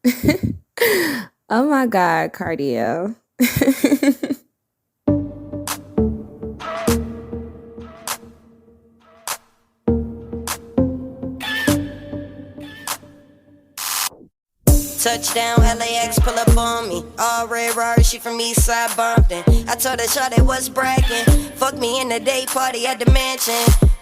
Oh my God, Kardiel. Touchdown, LAX, pull up on me. All red Rari, she from Eastside Bumpton. I told her shawty was bragging. Fuck me in the day party at the mansion.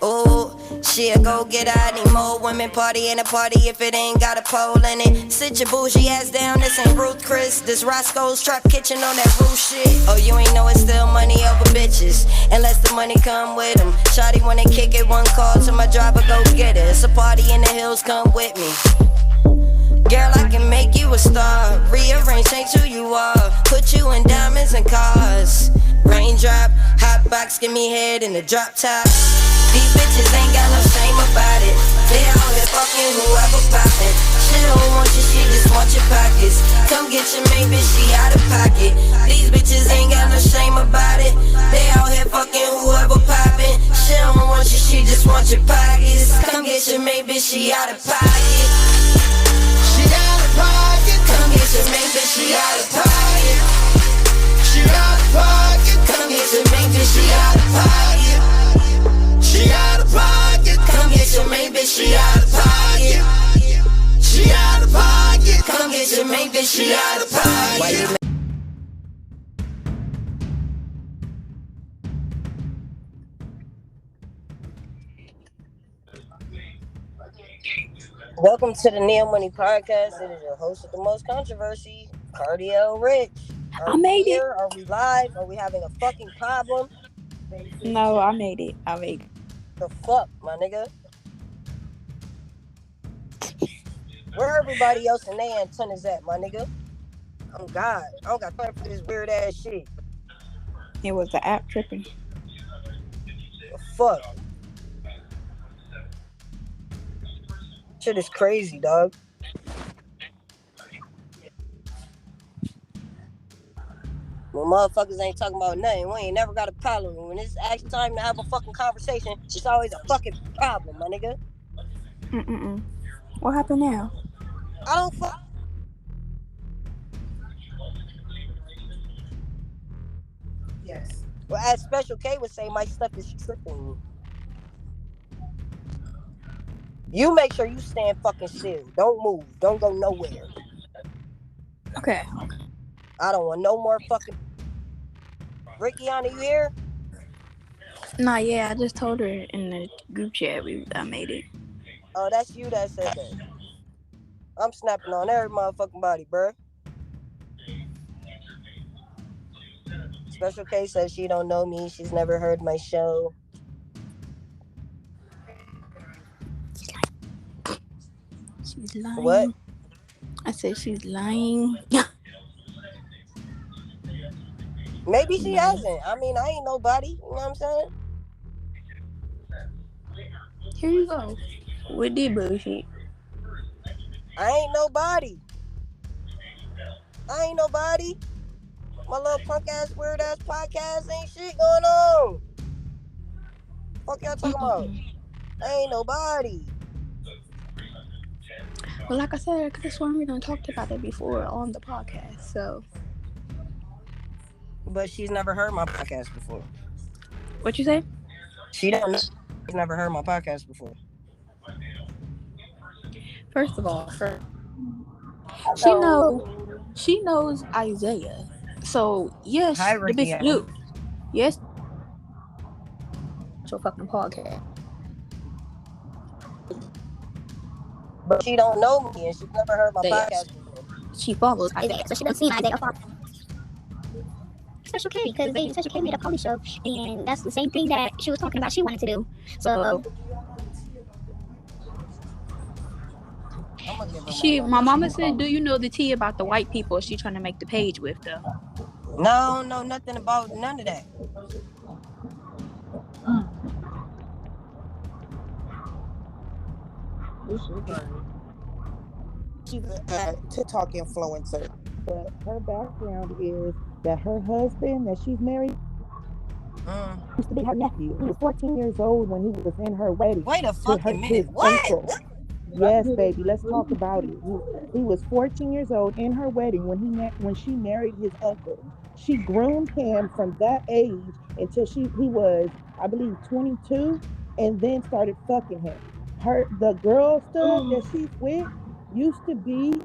Ooh, she a go get out. Need more women party in a party if it ain't got a pole in it. Sit your bougie ass down, this ain't Ruth Chris. This Roscoe's Trap Kitchen on that roof shit. Oh, you ain't know it's still money over bitches, unless the money come with them. Shawty wanna kick it, one call to my driver, go get it. It's a party in the hills, come with me. Girl, I can make you a star. Rearrange, change who you are. Put you in diamonds and cars. Raindrop, hot box, give me head in the drop top. These bitches ain't got no shame about it. They out here fucking whoever poppin'. She don't want you, she just want your pockets. Come get your mate, bitch, she out of pocket. These bitches ain't got no shame about it. They out here fucking whoever poppin'. She don't want you, she just want your pockets. Come get your mate, bitch, she out of pocket. She out of pocket. Come get your mate, bitch, she out of pocket. She out of pocket. Come get your mate, bitch, she out of pocket. She out of pocket. Come get your mate, bitch, she out of pocket. She out of pocket. Come get your mate, bitch, she out of pocket. Welcome to the Neil Money Podcast. It is your host with the most controversy, Kardiel Rich. Are we here? Are we live? Are we having a fucking problem? No, I made it. The fuck, my nigga? Where everybody else in their antennas at, my nigga? Oh God, I don't got time for this weird ass shit. It was the app tripping. The fuck? Shit is crazy, dog. When motherfuckers ain't talking about nothing, we ain't never got a problem. When it's actually time to have a fucking conversation, it's always a fucking problem, my nigga. What happened now? I don't fuck. Yes. Well, as Speshel K would say, my stuff is tripping. You make sure you stand fucking still. Don't move. Don't go nowhere. Okay. I don't want no more fucking... Rickiana, you here? Nah, yeah, I just told her in the group chat I made it. Oh, that's you that said that. I'm snapping on every motherfucking body, bruh. Speshel K says she don't know me. She's never heard my show. She's lying. What? I said she's lying. Maybe she hasn't. I mean, I ain't nobody. You know what I'm saying? Here you go. With the bullshit. I ain't nobody. I ain't nobody. My little punk ass, weird ass podcast ain't shit going on. Fuck y'all talking about? I ain't nobody. Well, like I said, I could have sworn we done talked about it before on the podcast, so. But she's never heard my podcast before. What you say? She don't know. She's never heard my podcast before. First of all, she knows Isaiah. So yes, Hi, the bitch Ricky. knew. Yes. So fucking podcast. But she don't know me and she's never heard my podcast before. She follows Isaiah, so she done seen Isaiah follow. Speshel K, because Speshel K made a poly show, and that's the same thing that she was talking about she wanted to do. So my mama said, do you know the tea about the white people she trying to make the page with though? No, nothing about none of that. She's a TikTok influencer, but her background is that her husband that she's married used to be her nephew. He was 14 years old when he was in her wedding. Wait a fucking minute. What? Yes, baby. Let's talk about it. He was 14 years old in her wedding when she married his uncle. She groomed him from that age until he was, I believe, 22, and then started fucking him. The girl stud that she's with used to be.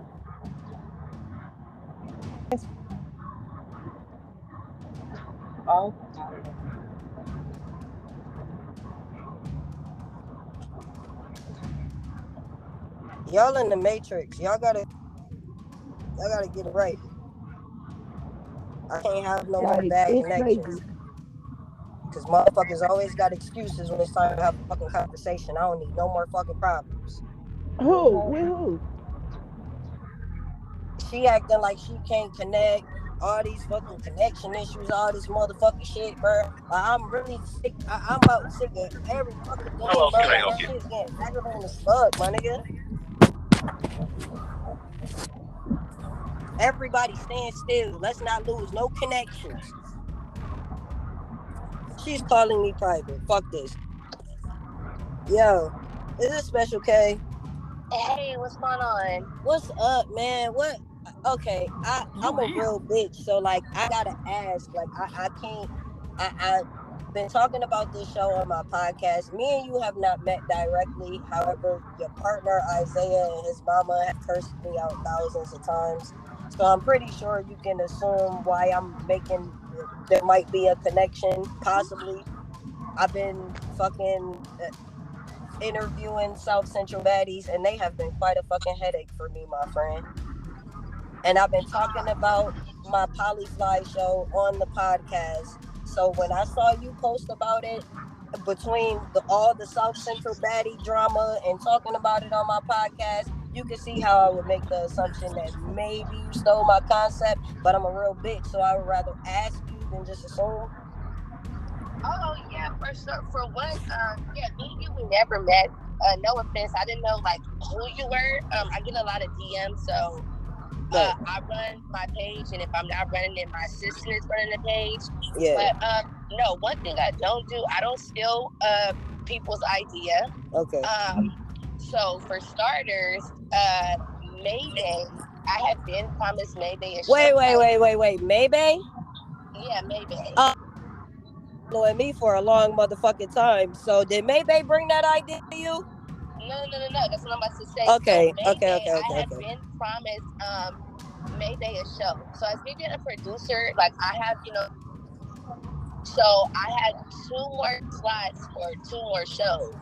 Y'all in the Matrix. Y'all gotta get it right. I can't have no more Like, bad it's crazy. connections. Because motherfuckers always got excuses when it's time to have a fucking conversation. I don't need no more fucking problems. Who? With who? She acting like she can't connect. All these fucking connection issues, all this motherfucking shit, bro. I'm really sick. I'm about sick of every fucking thing, bro. Like, this shit's getting aggravating as fuck, my nigga. Everybody stand still. Let's not lose no connections. She's calling me private. Fuck this. Yo, is this Speshel K? Hey, what's going on? What's up, man? What? Okay, I'm a real bitch, so like I gotta ask. Like I can't. I've been talking about this show on my podcast. Me and you have not met directly. However, your partner Isaiah and his mama have cursed me out thousands of times. So I'm pretty sure you can assume why I'm making. There might be a connection, possibly. I've been fucking interviewing South Central Baddies, and they have been quite a fucking headache for me, my friend. And I've been talking about my POLYFLY show on the podcast. So when I saw you post about it, between all the South Central Baddie drama and talking about it on my podcast, you can see how I would make the assumption that maybe you stole my concept, but I'm a real bitch, so I would rather ask you than just assume. Oh yeah, for sure. For one, yeah, me and you we never met. No offense, I didn't know like who you were. I get a lot of DMs, so I run my page, and if I'm not running it, my assistant is running the page. Yeah. But no, one thing I don't do, I don't steal people's idea. Okay. So for starters, Mayday, I have been promised Mayday a show. Wait. Mayday? Yeah, Mayday. Following me for a long motherfucking time. So did Mayday bring that idea to you? No. That's what I'm about to say. Okay. So Mayday, I have been promised Mayday a show. So as me being a producer, like I have, so I had 2 more slots for 2 more shows.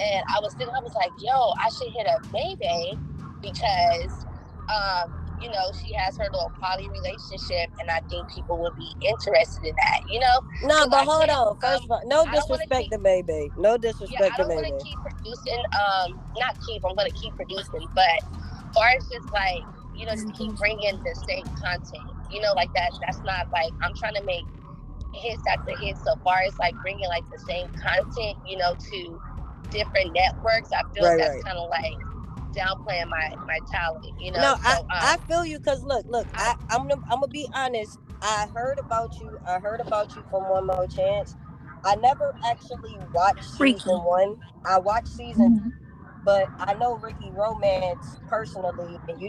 And I was like, yo, I should hit up Mayday because, she has her little poly relationship, and I think people would be interested in that, No, so but hold on. First of all, no disrespect to Mayday. No disrespect to Mayday. I don't want to keep producing, I'm going to keep producing, but as far as just like, just keep bringing the same content, like that's not like, I'm trying to make hits after hits. So far as like bringing like the same content, to different networks, I feel that's kind of like downplaying my talent, No, so, I feel you, because look, I'm gonna be honest. I heard about you from One More Chance. I never actually watched season 1. I watched season 2, but I know Ricky Romance personally, and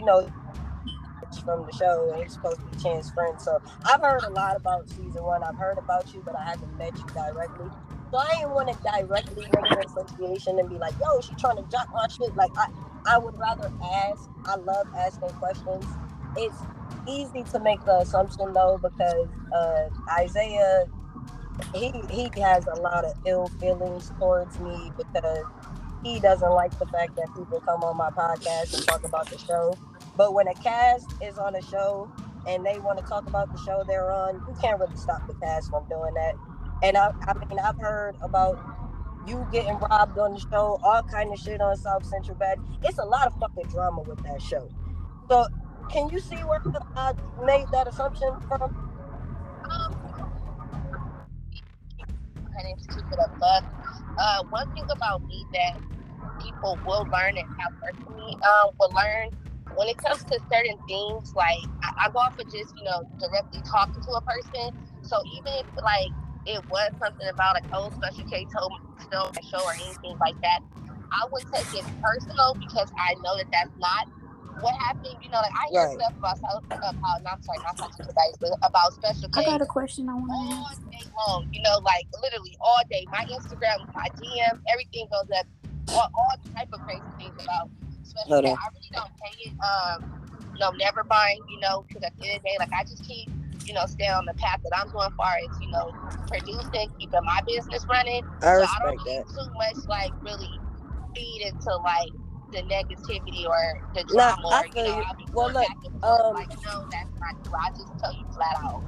from the show, and he's supposed to be Chan's friend. So I've heard a lot about season 1. I've heard about you, but I haven't met you directly. So I didn't want to directly make an association and be like, yo, she trying to jack my shit. Like, I would rather ask. I love asking questions. It's easy to make the assumption, though, because Isaiah, he has a lot of ill feelings towards me because he doesn't like the fact that people come on my podcast and talk about the show. But when a cast is on a show and they want to talk about the show they're on, you can't really stop the cast from doing that. And I've heard about you getting robbed on the show, all kind of shit on South Central Bad. It's a lot of fucking drama with that show. So can you see where I made that assumption from? And to keep it a buck, one thing about me that people will learn and how personally will learn when it comes to certain things, like I go off of just directly talking to a person. So even if like it was something about like, oh, Speshel K told me to film a show or anything like that, I would take it personal because I know that that's not what happened. You know, like I hear stuff about about Speshel I got K a question I want to all ask. day long. You know, like literally all day. My Instagram, my DM, everything goes up. All type of crazy things about Speshel K. I really don't pay it. No, never mind. You know, because at the end of the day, like I just keep, you know, stay on the path that I'm doing, far as, you know, producing, keeping my business running. I so respect I don't really that. too much like really feed into like the negativity or the drama. Nah, I or feel you know, you. I'll be Well, going look, back and forth. Like, no, that's not true. I just tell you flat out.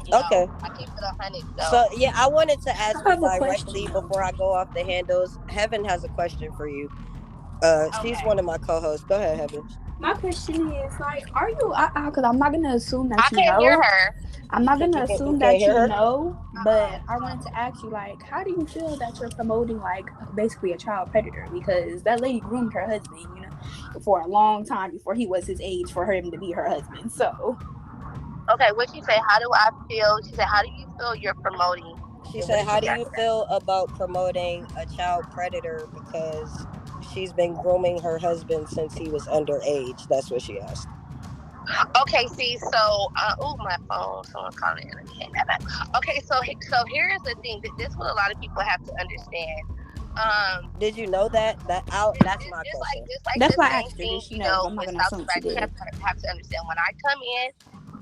You okay. know, I keep it 100. So yeah, I wanted to ask I you have a question directly though. before I go off the handles. Heaven has a question for you. She's one of my co-hosts. Go ahead, Heaven. My question is like, are you? Because I'm not gonna assume that I you can't hear know. her. I'm not gonna You assume can't that hear you her? know, but I wanted to ask you, like, how do you feel that you're promoting, like, basically a child predator? Because that lady groomed her husband, you know, for a long time before he was his age for him to be her husband. So, Okay, what she say? How do I feel? She said, how do you feel you're promoting? She said, how do you feel about promoting a child predator because she's been grooming her husband since he was underage? That's what she asked. Okay, see, so my phone, someone calling in. Let me hang that back. Okay, so here's the thing. This is what a lot of people have to understand. Did you know that? That's my question. that's The why I same asked her, thing, did she you know? know, I'm not with gonna South assume she Sudan. You did. have to understand when I come in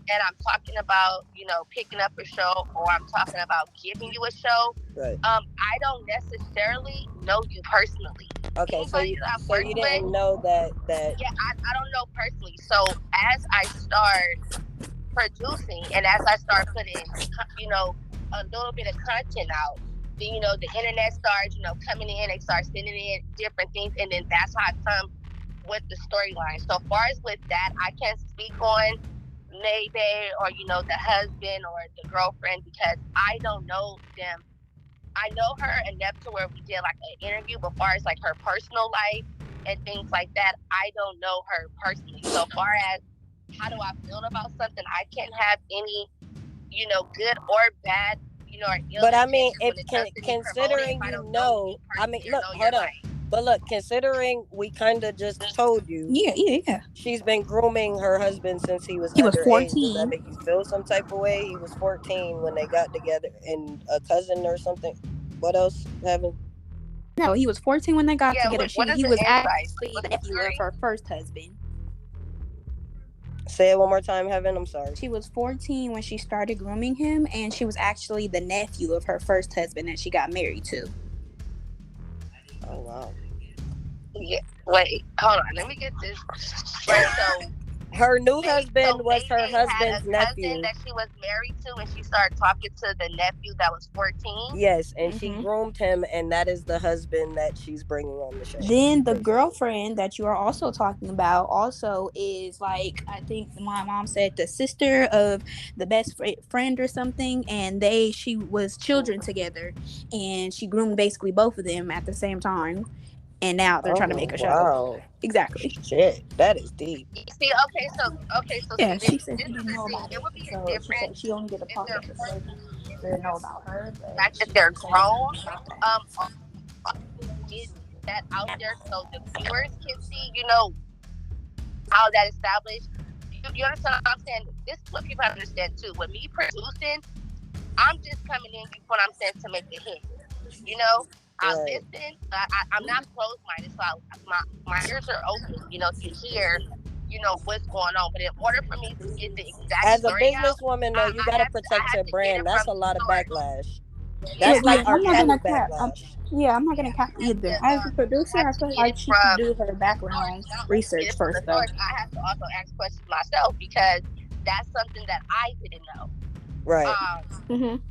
and I'm talking about, you know, picking up a show, or I'm talking about giving you a show. Right. I don't necessarily know you personally. Okay, so you didn't with, know that. Yeah, I don't know personally. So as I start producing and as I start putting, you know, a little bit of content out, then, you know, the internet starts, you know, coming in. They start sending in different things, and then that's how I come with the storyline. So far as with that, I can't speak on maybe, or, you know, the husband or the girlfriend, because I don't know them. I know her enough to where we did like an interview, but far as like her personal life and things like that, I don't know her personally. So far as how do I feel about something, I can't have any, you know, good or bad, you know, or ill. But I mean, if considering you know, I mean, look, hold on. But look, considering we kind of just told you, Yeah. she's been grooming her husband since he was He was underage. Does 14. that make you feel some type of way? He was 14 when they got together, and a cousin or something. What else, Heaven? No, he was 14 when they got together. He was insight? actually the nephew of her first husband. Say it one more time, Heaven. I'm sorry. She was 14 when she started grooming him, and she was actually the nephew of her first husband that she got married to. Oh, wow. Yeah, wait, hold on. Let me get this. Right, so her new husband was her husband's had a nephew cousin that she was married to, and she started talking to the nephew that was 14. Yes, and she groomed him, and that is the husband that she's bringing on the show. Then the girlfriend that you are also talking about also is, like, I think my mom said, the sister of the best friend or something, and she was children together, and she groomed basically both of them at the same time, and now they're trying to make a show. Wow. Exactly. Shit, that is deep. See, so yeah, see, she said she didn't know about it. So she said she only did a part of it. So didn't know about her. The fact that they're grown, get that out there so the viewers can see, you know, how that established. You understand what I'm saying? This is what people understand too. With me producing, I'm just coming in, you know what I'm saying, to make a hit. You know, I listen. I'm not closed-minded, so my ears are open, you know, to hear, you know, what's going on. But in order for me to get the exact as a businesswoman, though, you gotta protect your brand. That's a lot of backlash. That's like our backlash. Yeah, I'm not gonna cap either. As a producer, I feel like she should do her background research first, though. I have to also ask questions myself, because that's something that I didn't know. Right. You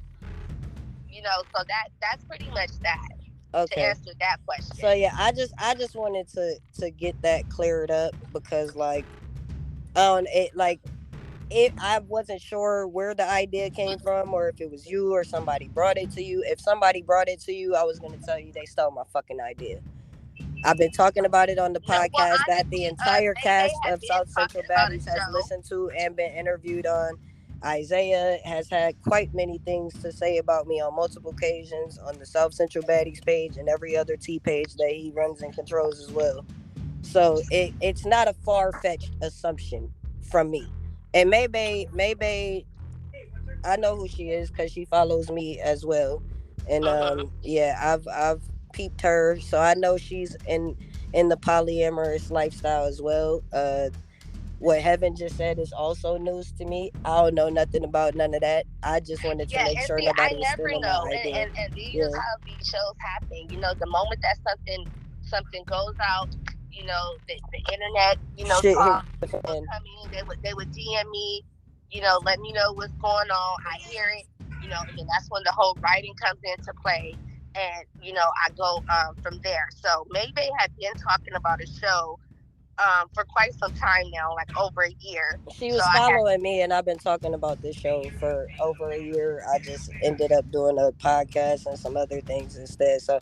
know, so that's pretty much that. Okay. To answer that question. So yeah, I just wanted to get that cleared up, because like, I wasn't sure where the idea came from, or if it was you or somebody brought it to you. If somebody brought it to you, I was going to tell you they stole my fucking idea. I've been talking about it on the podcast that the entire cast of South Central Baddies has listened to and been interviewed on. Isaiah has had quite many things to say about me on multiple occasions on the South Central Baddies page and every other T page that he runs and controls as well. So it's not a far-fetched assumption from me. And maybe I know who she is because she follows me as well. And yeah, I've peeped her, so I know she's in the polyamorous lifestyle as well. What Heaven just said is also news to me. I don't know nothing about none of that. I just wanted to make and sure see, I nobody was never stealing know, my idea. and these is how these shows happen. You know, the moment that something goes out, you know, the internet, you know, Shit hit talk, the people fan. come in, they would DM me, you know, let me know what's going on. I hear it, you know, and then that's when the whole writing comes into play, and you know, I go from there. So maybe had been talking about a show for quite some time now, like over a year. She So was I had following me, and I've been talking about this show for over a year. I just ended up doing a podcast and some other things instead. So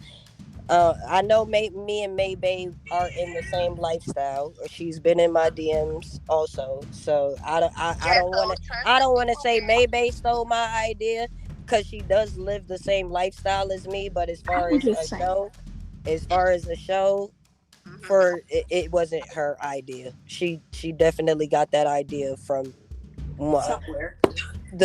I know me and May Bay are in the same lifestyle. She's been in my DMs also. So I don't want to so trust I the don't want to people say that May Bay stole my idea because she does live the same lifestyle as me. But I was just saying. as far as a show, for it wasn't her idea. She definitely got that idea from Somewhere.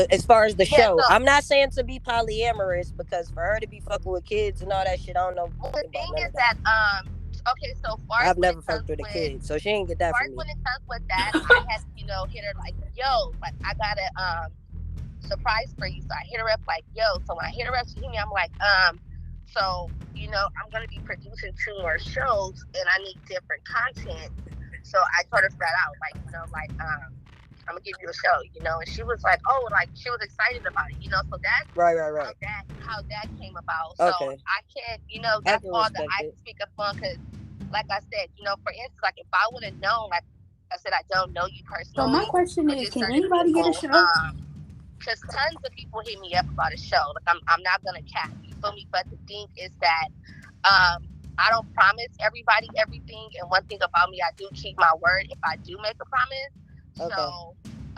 as far as the show. so I'm not saying to be polyamorous because for her to be fucking with kids and all that shit, I don't know well, the nothing about thing none is of that. that okay, so far as I've when never it comes fucked with a with kid, so she ain't get that far from as me. when it comes with that, I had you know hit her like, yo, like I got a surprise for you. So I hit her up like, yo. So when I hit her up, she hit me. I'm like, so you know I'm gonna be producing 2 more shows and I need different content. So I told her flat out like, you know, like I'm gonna give you a show, you know, and she was like, oh, like she was excited about it, you know. So that's Right. how that came about. So Okay. I can't, you know, I that's can all that respect I it. can speak up on because, like I said, you know, for instance, like if I would have known, like I said, I don't know you So my personally, question but is, just can certain anybody get a people, show? because tons of people hit me up about a show. Like I'm not gonna cap, you feel me? But the thing is that I don't promise everybody everything, and one thing about me, I do keep my word if I do make a promise. Okay. So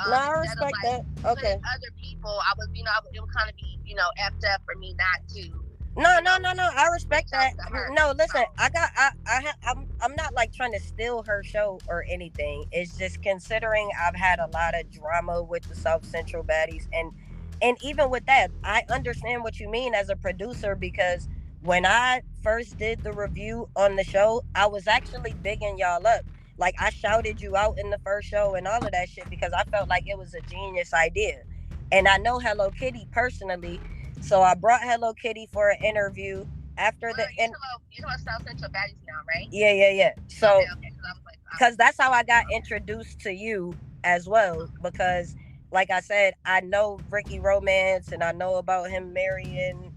No, I instead of respect like that. Okay. putting other people, I was, you know, it would kind of be, you know, effed up for me not to. No. You know, I respect reach out that. to her. No, listen. So, I'm not like trying to steal her show or anything. It's just considering I've had a lot of drama with the South Central Baddies, and even with that, I understand what you mean as a producer because when I first did the review on the show, I was actually bigging y'all up. Like I shouted you out in the first show and all of that shit because I felt like it was a genius idea. And I know Hello Kitty personally, so I brought Hello Kitty for an interview after the you know South Central Baddies now, right? Yeah. So Okay. Because I was like, because that's how I got introduced to you as well. Because, like I said, I know Ricky Romance and I know about him marrying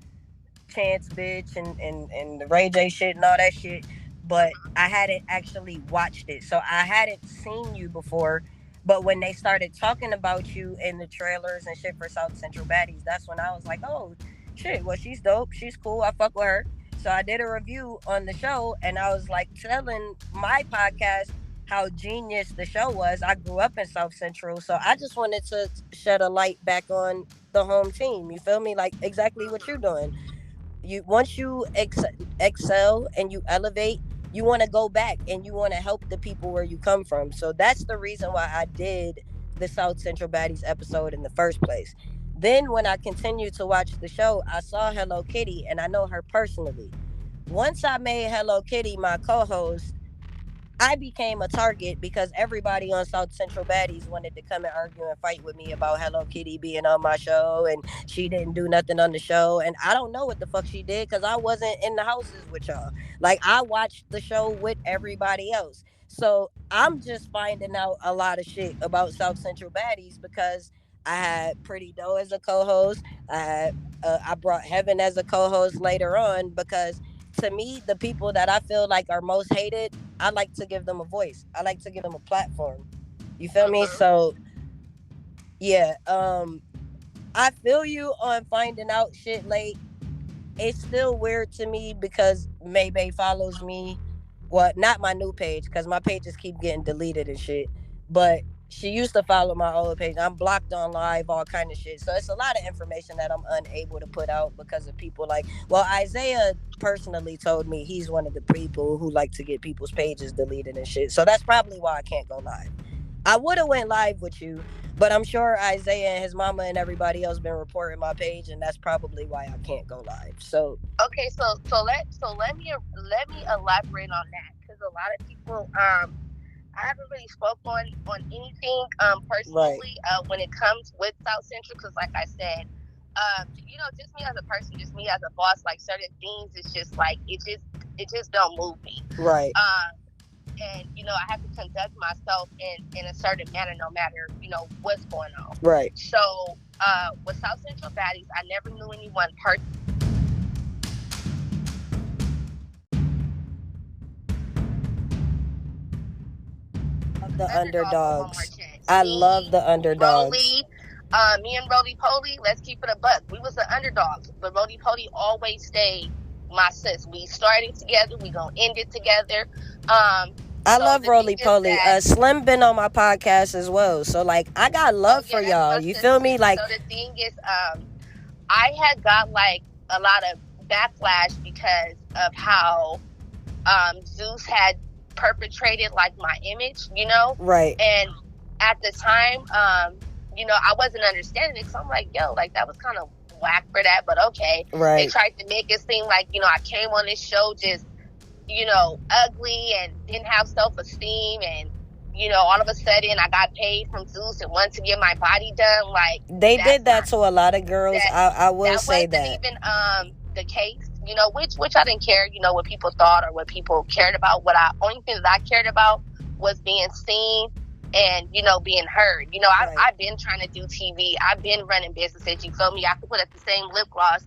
Chance Bitch and the Ray J shit and all that shit. But I hadn't actually watched it. So I hadn't seen you before. But when they started talking about you in the trailers and shit for South Central Baddies, that's when I was like, oh, shit, well, she's dope. She's cool. I fuck with her. So I did a review on the show and I was like telling my podcast how genius the show was. I grew up in South Central. So I just wanted to shed a light back on the home team. You feel me? Like exactly what you're doing. You once you excel and you elevate, you want to go back and you want to help the people where you come from. So that's the reason why I did the South Central Baddies episode in the first place. Then when I continued to watch the show, I saw Hello Kitty and I know her personally. Once I made Hello Kitty my co-host, I became a target because everybody on South Central Baddies wanted to come and argue and fight with me about Hello Kitty being on my show and she didn't do nothing on the show. And I don't know what the fuck she did because I wasn't in the houses with y'all. Like I watched the show with everybody else. So I'm just finding out a lot of shit about South Central Baddies because I had Pretty Doe as a co-host. I brought Heaven as a co-host later on because to me, the people that I feel like are most hated, I like to give them a voice. I like to give them a platform. You feel me? So yeah, I feel you on finding out shit late. It's still weird to me because Maybay follows me. Well, not my new page because my pages keep getting deleted and shit. But She used to follow my old page. I'm blocked on live, all kind of shit. So it's a lot of information that I'm unable to put out because of people like, well, Isaiah personally told me he's one of the people who like to get people's pages deleted and shit. So that's probably why I can't go live. I would have went live with you, but I'm sure Isaiah and his mama and everybody else been reporting my page, and that's probably why I can't go live. So okay, so let me elaborate on that, because a lot of people I haven't really spoke on anything personally when it comes with South Central, because like I said, just me as a person, just me as a boss, like certain things, it's just like it just don't move me. Right. And I have to conduct myself in a certain manner, no matter what's going on. Right. So with South Central Baddies, I never knew anyone personally. The underdogs. I love the underdogs. Me and Roly Poly, let's keep it a buck. We was the underdogs, but Roly Poly always stayed my sis. We started together. We gonna end it together. I love Roly Poly. Slim been on my podcast as well, so like I got love for y'all. You feel me? Like, so the thing is, I had got like a lot of backlash because of how Zeus had perpetrated like my image, right? And at the time, I wasn't understanding it, so I'm like, yo, like that was kind of whack for that, but okay. Right. They tried to make it seem like I came on this show just ugly and didn't have self-esteem, and all of a sudden I got paid from Zeus and wanted to get my body done. Like they did that to a lot of girls. I will say that wasn't even the case, which I didn't care, what people thought or what people cared about. Only thing that I cared about was being seen and being heard. Right. I've been trying to do TV. I've been running businesses. You feel me? I could put up the same lip gloss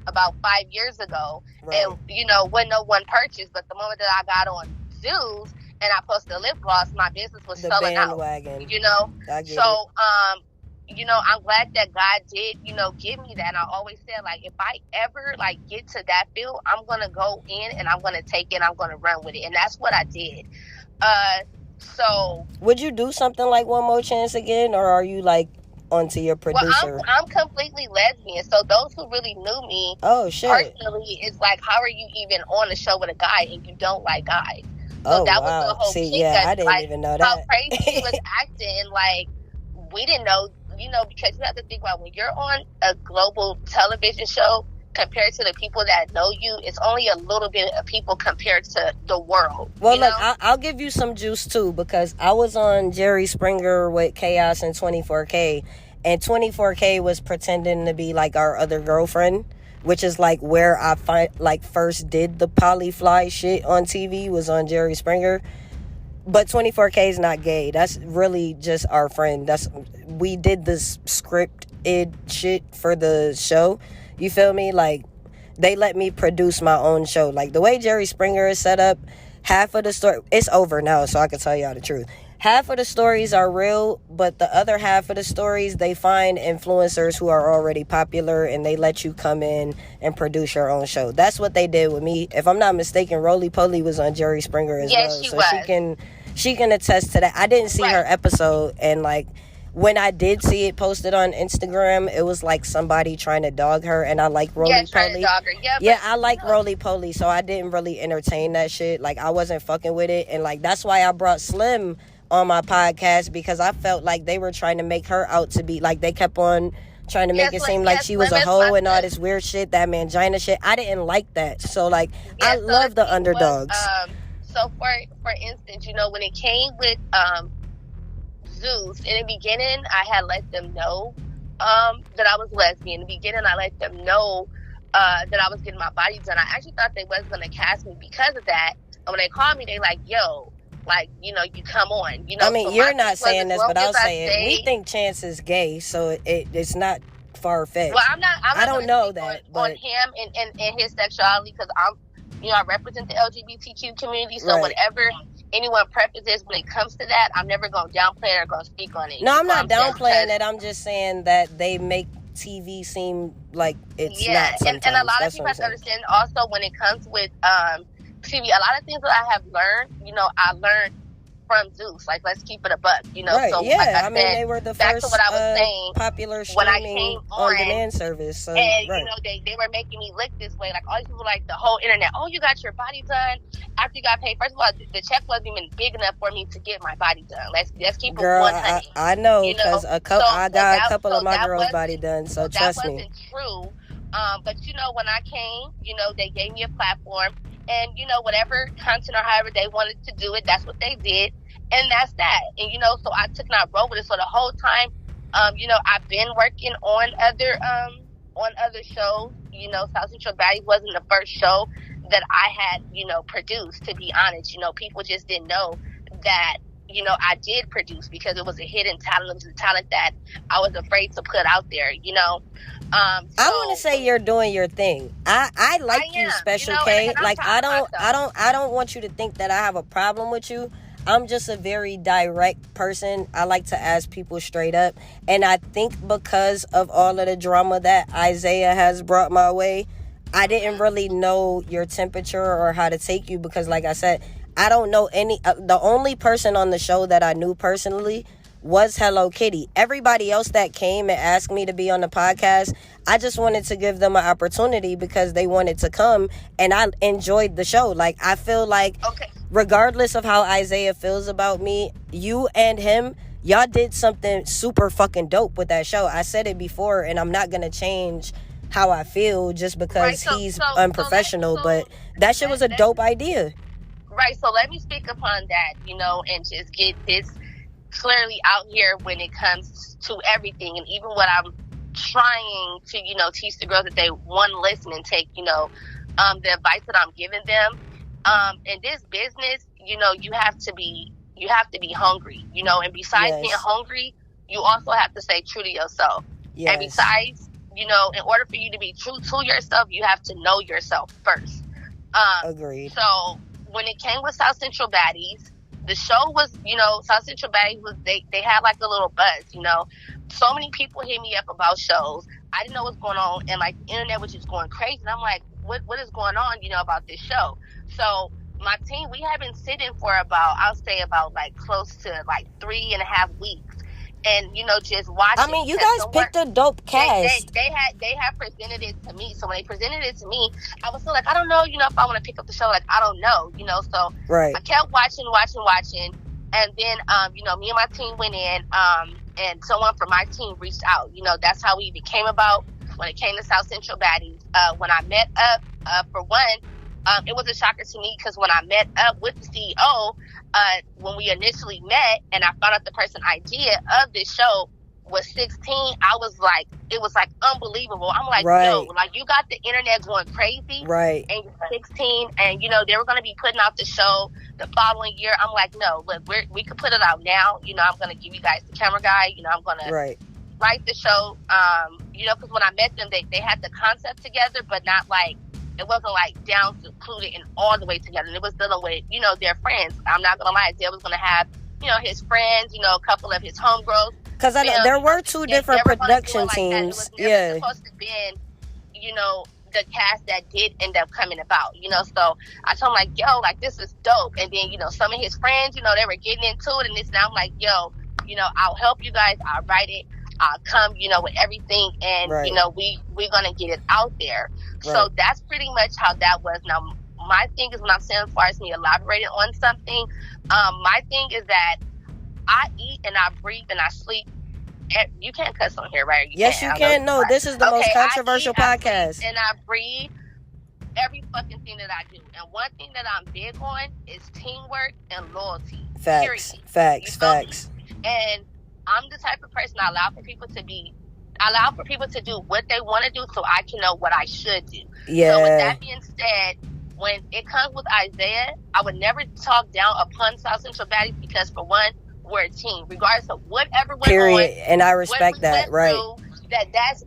about 5 years ago, right. And when no one purchased, but the moment that I got on Zeus and I posted a lip gloss, my business was the selling bandwagon. out. I get So I'm glad that God did give me that. And I always said, like, if I ever like get to that field, I'm gonna go in and I'm gonna take it, I'm gonna run with it, and that's what I did. So would you do something like One More Chance again, or are you like onto your producer? Well, I'm completely lesbian, so those who really knew me personally, it's like, how are you even on a show with a guy and you don't like guys? So that was the whole See, I didn't even know that. How crazy he was acting. Like, we didn't know, because you have to think about when you're on a global television show compared to the people that know you, it's only a little bit of people compared to the world. Well, look, I'll give you some juice too, because I was on Jerry Springer with Chaos and 24K, and 24K was pretending to be like our other girlfriend, which is like where I first did the POLYFLY shit on TV, was on Jerry Springer. But 24K is not gay. That's really just our friend. We did this scripted shit for the show. You feel me? Like, they let me produce my own show. Like, the way Jerry Springer is set up, half of the story... It's over now, so I can tell y'all the truth. Half of the stories are real, but the other half of the stories, they find influencers who are already popular, and they let you come in and produce your own show. That's what they did with me. If I'm not mistaken, Roly Poly was on Jerry Springer as well. She so was. She can attest to that. I didn't see her episode, and like... When I did see it posted on Instagram, it was like somebody trying to dog her, and I like Roly Poly. Trying to dog her. Yeah, I like Roly Poly, so I didn't really entertain that shit. Like, I wasn't fucking with it, and like that's why I brought Slim on my podcast, because I felt like they were trying to make her out to be like, they kept on trying to make it seem like she was a hoe and all this weird shit, that mangina shit. I didn't like that. So like, I love the underdogs. So for instance, when it came with Zeus, in the beginning, I had let them know that I was lesbian. In the beginning, I let them know that I was getting my body done. I actually thought they wasn't going to cast me because of that. And when they called me, they like, yo, like, you come on. I mean, so you're not saying this, but I'll say it. Say, we think Chance is gay, so it's not far-fetched. Well, I'm not I don't know that. On him and his sexuality, because I represent the LGBTQ community, so whenever anyone prefaces when it comes to that, I'm never going to downplay it or going to speak on it. No, I'm not downplaying it. I'm just saying that they make TV seem like it's not sometimes. And a lot of people have to understand also when it comes with TV, a lot of things that I have learned, I learned from Zeus. Like, let's keep it a buck, you know. Right, So yeah. like I I mean, said, they were the back first to what I was saying, popular when I streaming came on-demand service. So, and right. you know, they were making me look this way. Like, all these people, like the whole internet, oh, you got your body done after you got paid. First of all, the check wasn't even big enough for me to get my body done. Let's keep Girl, it 100. I know, you know, because I got a couple of my girls' wasn't- body done, so that trust me. wasn't true. But you know, when I came, you know, they gave me a platform, and you know, whatever content or however they wanted to do it, that's what they did, and that's that. And you know, so I took and I rolled with it. So the whole time, you know, I've been working on other shows. You know, South Central Baddies wasn't the first show that I had, you know, produced. To be honest, you know, people just didn't know that, you know, I did produce, because it was a hidden talent. It was a talent that I was afraid to put out there, you know. I want to say you're doing your thing. I like you, Speshel, you know, K. Like, I don't want you to think that I have a problem with you. I'm just a very direct person. I like to ask people straight up. And I think because of all of the drama that Isaiah has brought my way, I didn't really know your temperature or how to take you, because like I said, I don't know any, the only person on the show that I knew personally was Hello Kitty. Everybody else that came and asked me to be on the podcast, I just wanted to give them an opportunity because they wanted to come, and I enjoyed the show. Like, I feel like, regardless of how Isaiah feels about me, you and him, y'all did something super fucking dope with that show. I said it before, and I'm not gonna change how I feel just because he's unprofessional, but that shit was a dope idea. Right, so let me speak upon that, you know, and just get this clearly out here when it comes to everything, and even what I'm trying to, you know, teach the girls, that they, one, listen and take, you know, the advice that I'm giving them. In this business, you know, you have to be hungry, you know, and besides being hungry, you also have to stay true to yourself. Yes. And besides, you know, in order for you to be true to yourself, you have to know yourself first. Agreed. So when it came with South Central Baddies, the show was, you know, South Central Baddies was, they had like a little buzz, you know. So many people hit me up about shows. I didn't know what's going on, and like the internet was just going crazy. And I'm like, what is going on, you know, about this show? So my team, we have been sitting for about, I'll say about like close to like 3.5 weeks. And, you know, just watching. I mean, you guys picked a dope cast. They had presented it to me. So when they presented it to me, I was still like, I don't know, you know, if I want to pick up the show. Like, I don't know, you know. So I kept watching. And then, you know, me and my team went in, and someone from my team reached out. You know, that's how we became about when it came to South Central Baddies. When I met up, for one, it was a shocker to me, because when I met up with the CEO, when we initially met and I found out the person idea of this show was 16, I was like, it was like unbelievable. I'm like, yo, like, you got the internet going crazy, and you're 16, and you know, they were going to be putting out the show the following year. I'm like, no, look, we could put it out now. You know, I'm going to give you guys the camera guy. You know, I'm going to write the show. You know, because when I met them, they had the concept together, but not like, it wasn't like down to included and all the way together. And it was dealing with, you know, their friends. I'm not going to lie. They was going to have, you know, his friends, you know, a couple of his homegirls. Because there were two different production teams. It was supposed to be, you know, the cast that did end up coming about, you know. So I told him, like, yo, like, this is dope. And then, you know, some of his friends, you know, they were getting into it and this, and I'm like, yo, you know, I'll help you guys. I'll write it. I'll come, you know, with everything, and you know, we're gonna get it out there. So that's pretty much how that was. Now, my thing is, when I'm saying, as far as me elaborating on something, my thing is that I eat and I breathe and I sleep. You can't cuss on here, right? Yes, you can. No, this is the most controversial podcast. And I breathe every fucking thing that I do. And one thing that I'm big on is teamwork and loyalty. Facts. And I'm the type of person I allow for people to do what they want to do, so I can know what I should do. Yeah. So with that being said, when it comes with Isaiah, I would never talk down upon South Central Baddies, because for one, we're a team, regardless of whatever went on. And I respect that,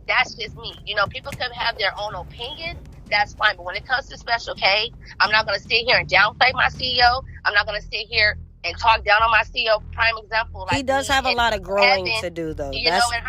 That's just me. You know, people can have their own opinion. That's fine. But when it comes to Speshel K, I'm not going to sit here and downplay my CEO. I'm not going to sit here and talk down on my CEO. Prime example, like, he does have a lot of growing to do, though.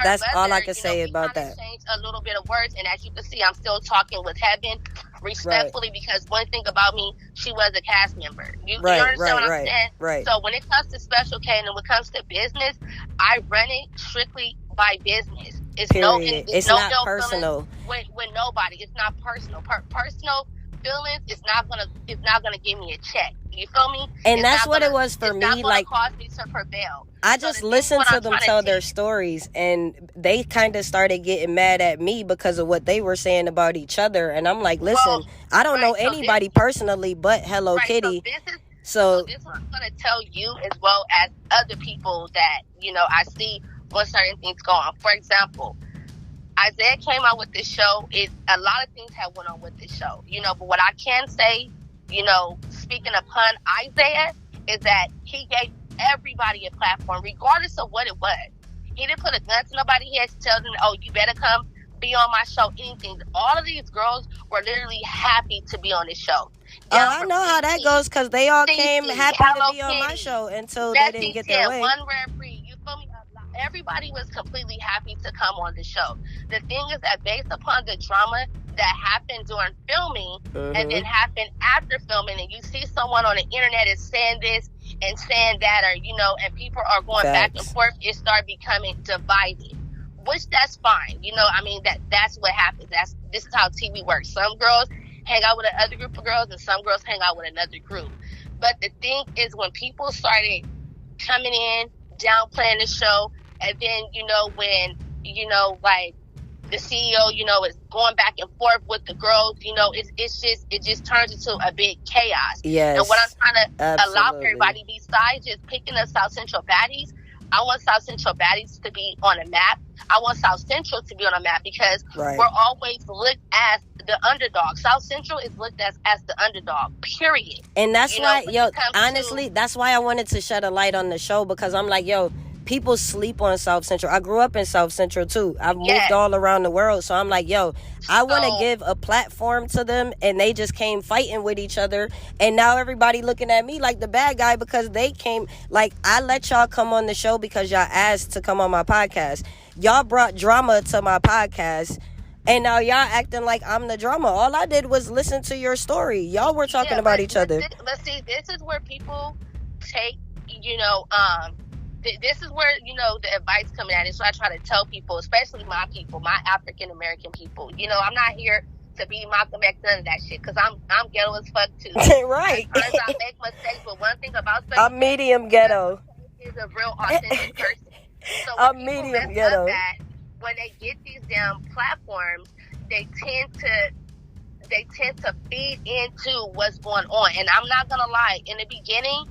That's all I can say about that. Changed a little bit of words, and as you can see, I'm still talking with Heaven. respectfully, because one thing about me, she was a cast member. You Right, understand what I'm right, saying? right. So when it comes to Speshel K and when it comes to business, I run it strictly by business. It's Period. It's no not ill personal. feelings with nobody. It's not personal. Personal feelings it's not gonna give me a check. You feel me? And It's that's not what gonna- it was for it's me. not gonna Like, cause me to prevail. I So just the thing listened what to I'm them trying to tell their teach- stories, and they kind of started getting mad at me because of what they were saying about each other. And I'm like, listen, Well, I don't know right, so anybody personally but Hello Right, Kitty. So this is what I'm gonna tell you as well as other people that I see when certain things go on. For example, Isaiah came out with this show. A lot of things have went on with this show, but what I can say, speaking upon Isaiah, is that he gave everybody a platform, regardless of what it was. He didn't put a gun to nobody's head to tell them, oh, you better come be on my show, anything. All of these girls were literally happy to be on this show. I know how that goes, because they all came happy to be on my Kitty, show until they didn't get their way. One Rare Free, you feel me? Everybody was completely happy to come on the show. The thing is that based upon the drama that happened during filming and then happened after filming, and you see someone on the internet is saying this and saying that, or and people are going back and forth, it started becoming divided. Which that's fine, that's what happens. This is how TV works. Some girls hang out with another group of girls, and some girls hang out with another group. But the thing is, when people started coming in, downplaying the show, and then when like the CEO, is going back and forth with the girls, it just turns into a big chaos. Yes. And what I'm trying to allow Absolutely. everybody, besides just picking up South Central Baddies, I want South Central Baddies to be on a map. I want South Central to be on a map, because we're always looked as the underdog. South Central is looked as the underdog, period. And that's why, honestly, that's why I wanted to shed a light on the show, because I'm like, people sleep on South Central. I grew up in South Central too. I've moved all around the world. So I'm like, I want to give a platform to them, and they just came fighting with each other. And now everybody looking at me like the bad guy because they came. Like, I let y'all come on the show because y'all asked to come on my podcast. Y'all brought drama to my podcast, and now y'all acting like I'm the drama. All I did was listen to your story. Y'all were talking about each other. Let's see, this is where people take, this is where, the advice coming at it. So I try to tell people, especially my people, my African American people, I'm not here to be Malcolm X, none of that shit, because I'm ghetto as fuck too. Right. Sometimes I make mistakes, but one thing about I'm medium ghetto. Is a real authentic person. So I'm medium ghetto. When they get these damn platforms, they tend to feed into what's going on. And I'm not gonna lie, in the beginning,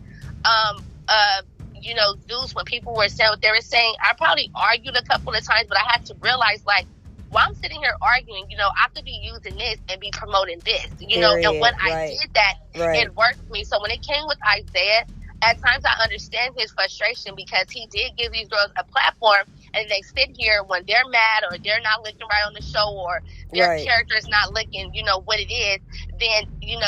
Zeus, when people were saying what they were saying, I probably argued a couple of times, but I had to realize, like, while I'm sitting here arguing, I could be using this and be promoting this, and when I did that, it worked for me. So when it came with Isaiah, at times I understand his frustration, because he did give these girls a platform, and they sit here when they're mad or they're not looking right on the show, or their character is not looking, what it is, then,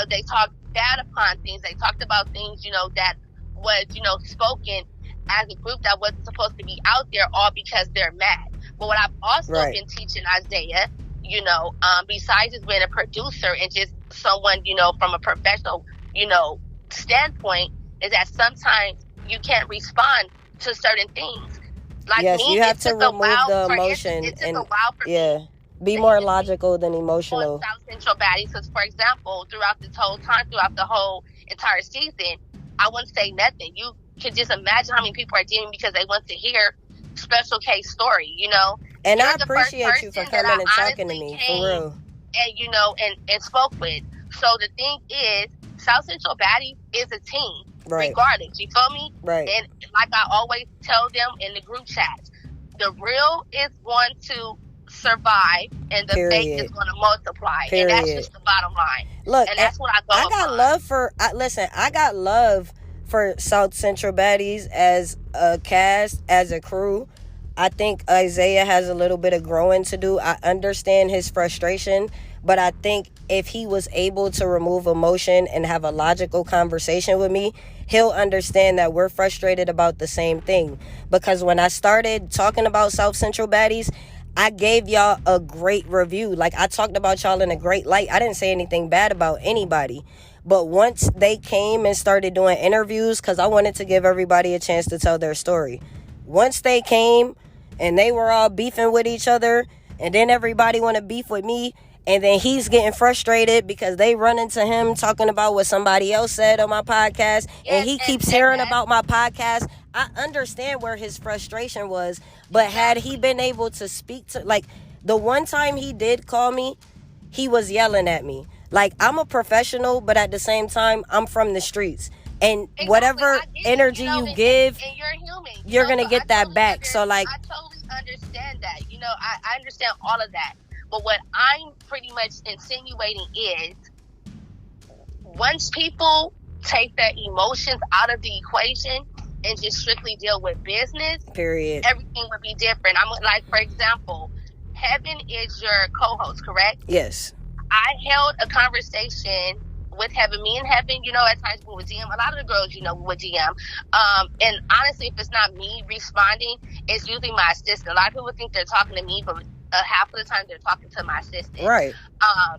they talk bad upon things. They talked about things, that was, spoken as a group that wasn't supposed to be out there, all because they're mad. But what I've also been teaching Isaiah, besides just being a producer and just someone, from a professional, standpoint, is that sometimes you can't respond to certain things. Like me, you have to remove the emotion. It took a while for me. Be more logical than emotional. On South Central Baddies, because, for example, throughout this whole time, throughout the whole entire season, I wouldn't say nothing. You can just imagine how many people are dealing because they want to hear Speshel K's story, And You're I appreciate you for coming and talking to me, for real. And, and spoke with. So the thing is, South Central Baddies is a team, regardless. You feel me? Right. And like I always tell them in the group chat, the real is going to survive, and the fake is going to multiply. And that's just the bottom line. Look, and that's what I go I got love for. I got love for South Central Baddies as a cast, as a crew. I think Isaiah has a little bit of growing to do. I understand his frustration, but I think if he was able to remove emotion and have a logical conversation with me, he'll understand that we're frustrated about the same thing. Because when I started talking about South Central Baddies, I gave y'all a great review. Like, I talked about y'all in a great light. I didn't say anything bad about anybody. But once they came and started doing interviews, because I wanted to give everybody a chance to tell their story. Once they came and they were all beefing with each other, and then everybody want to beef with me, and then he's getting frustrated because they run into him talking about what somebody else said on my podcast, and he keeps hearing about my podcast. I understand where his frustration was, but had he been able to speak to, like, the one time he did call me, he was yelling at me. Like, I'm a professional, but at the same time, I'm from the streets. And whatever energy you give, and you're human, you're going to get that back. So, like, I totally understand that. I understand all of that. But what I'm pretty much insinuating is, once people take their emotions out of the equation and just strictly deal with business, period, everything would be different. I'm like, for example, Heaven is your co-host, correct? Yes. I held a conversation with Heaven. Me and Heaven, at times we would DM. A lot of the girls, we would DM. And honestly, if it's not me responding, it's usually my assistant. A lot of people think they're talking to me, but half of the time they're talking to my assistant. Right.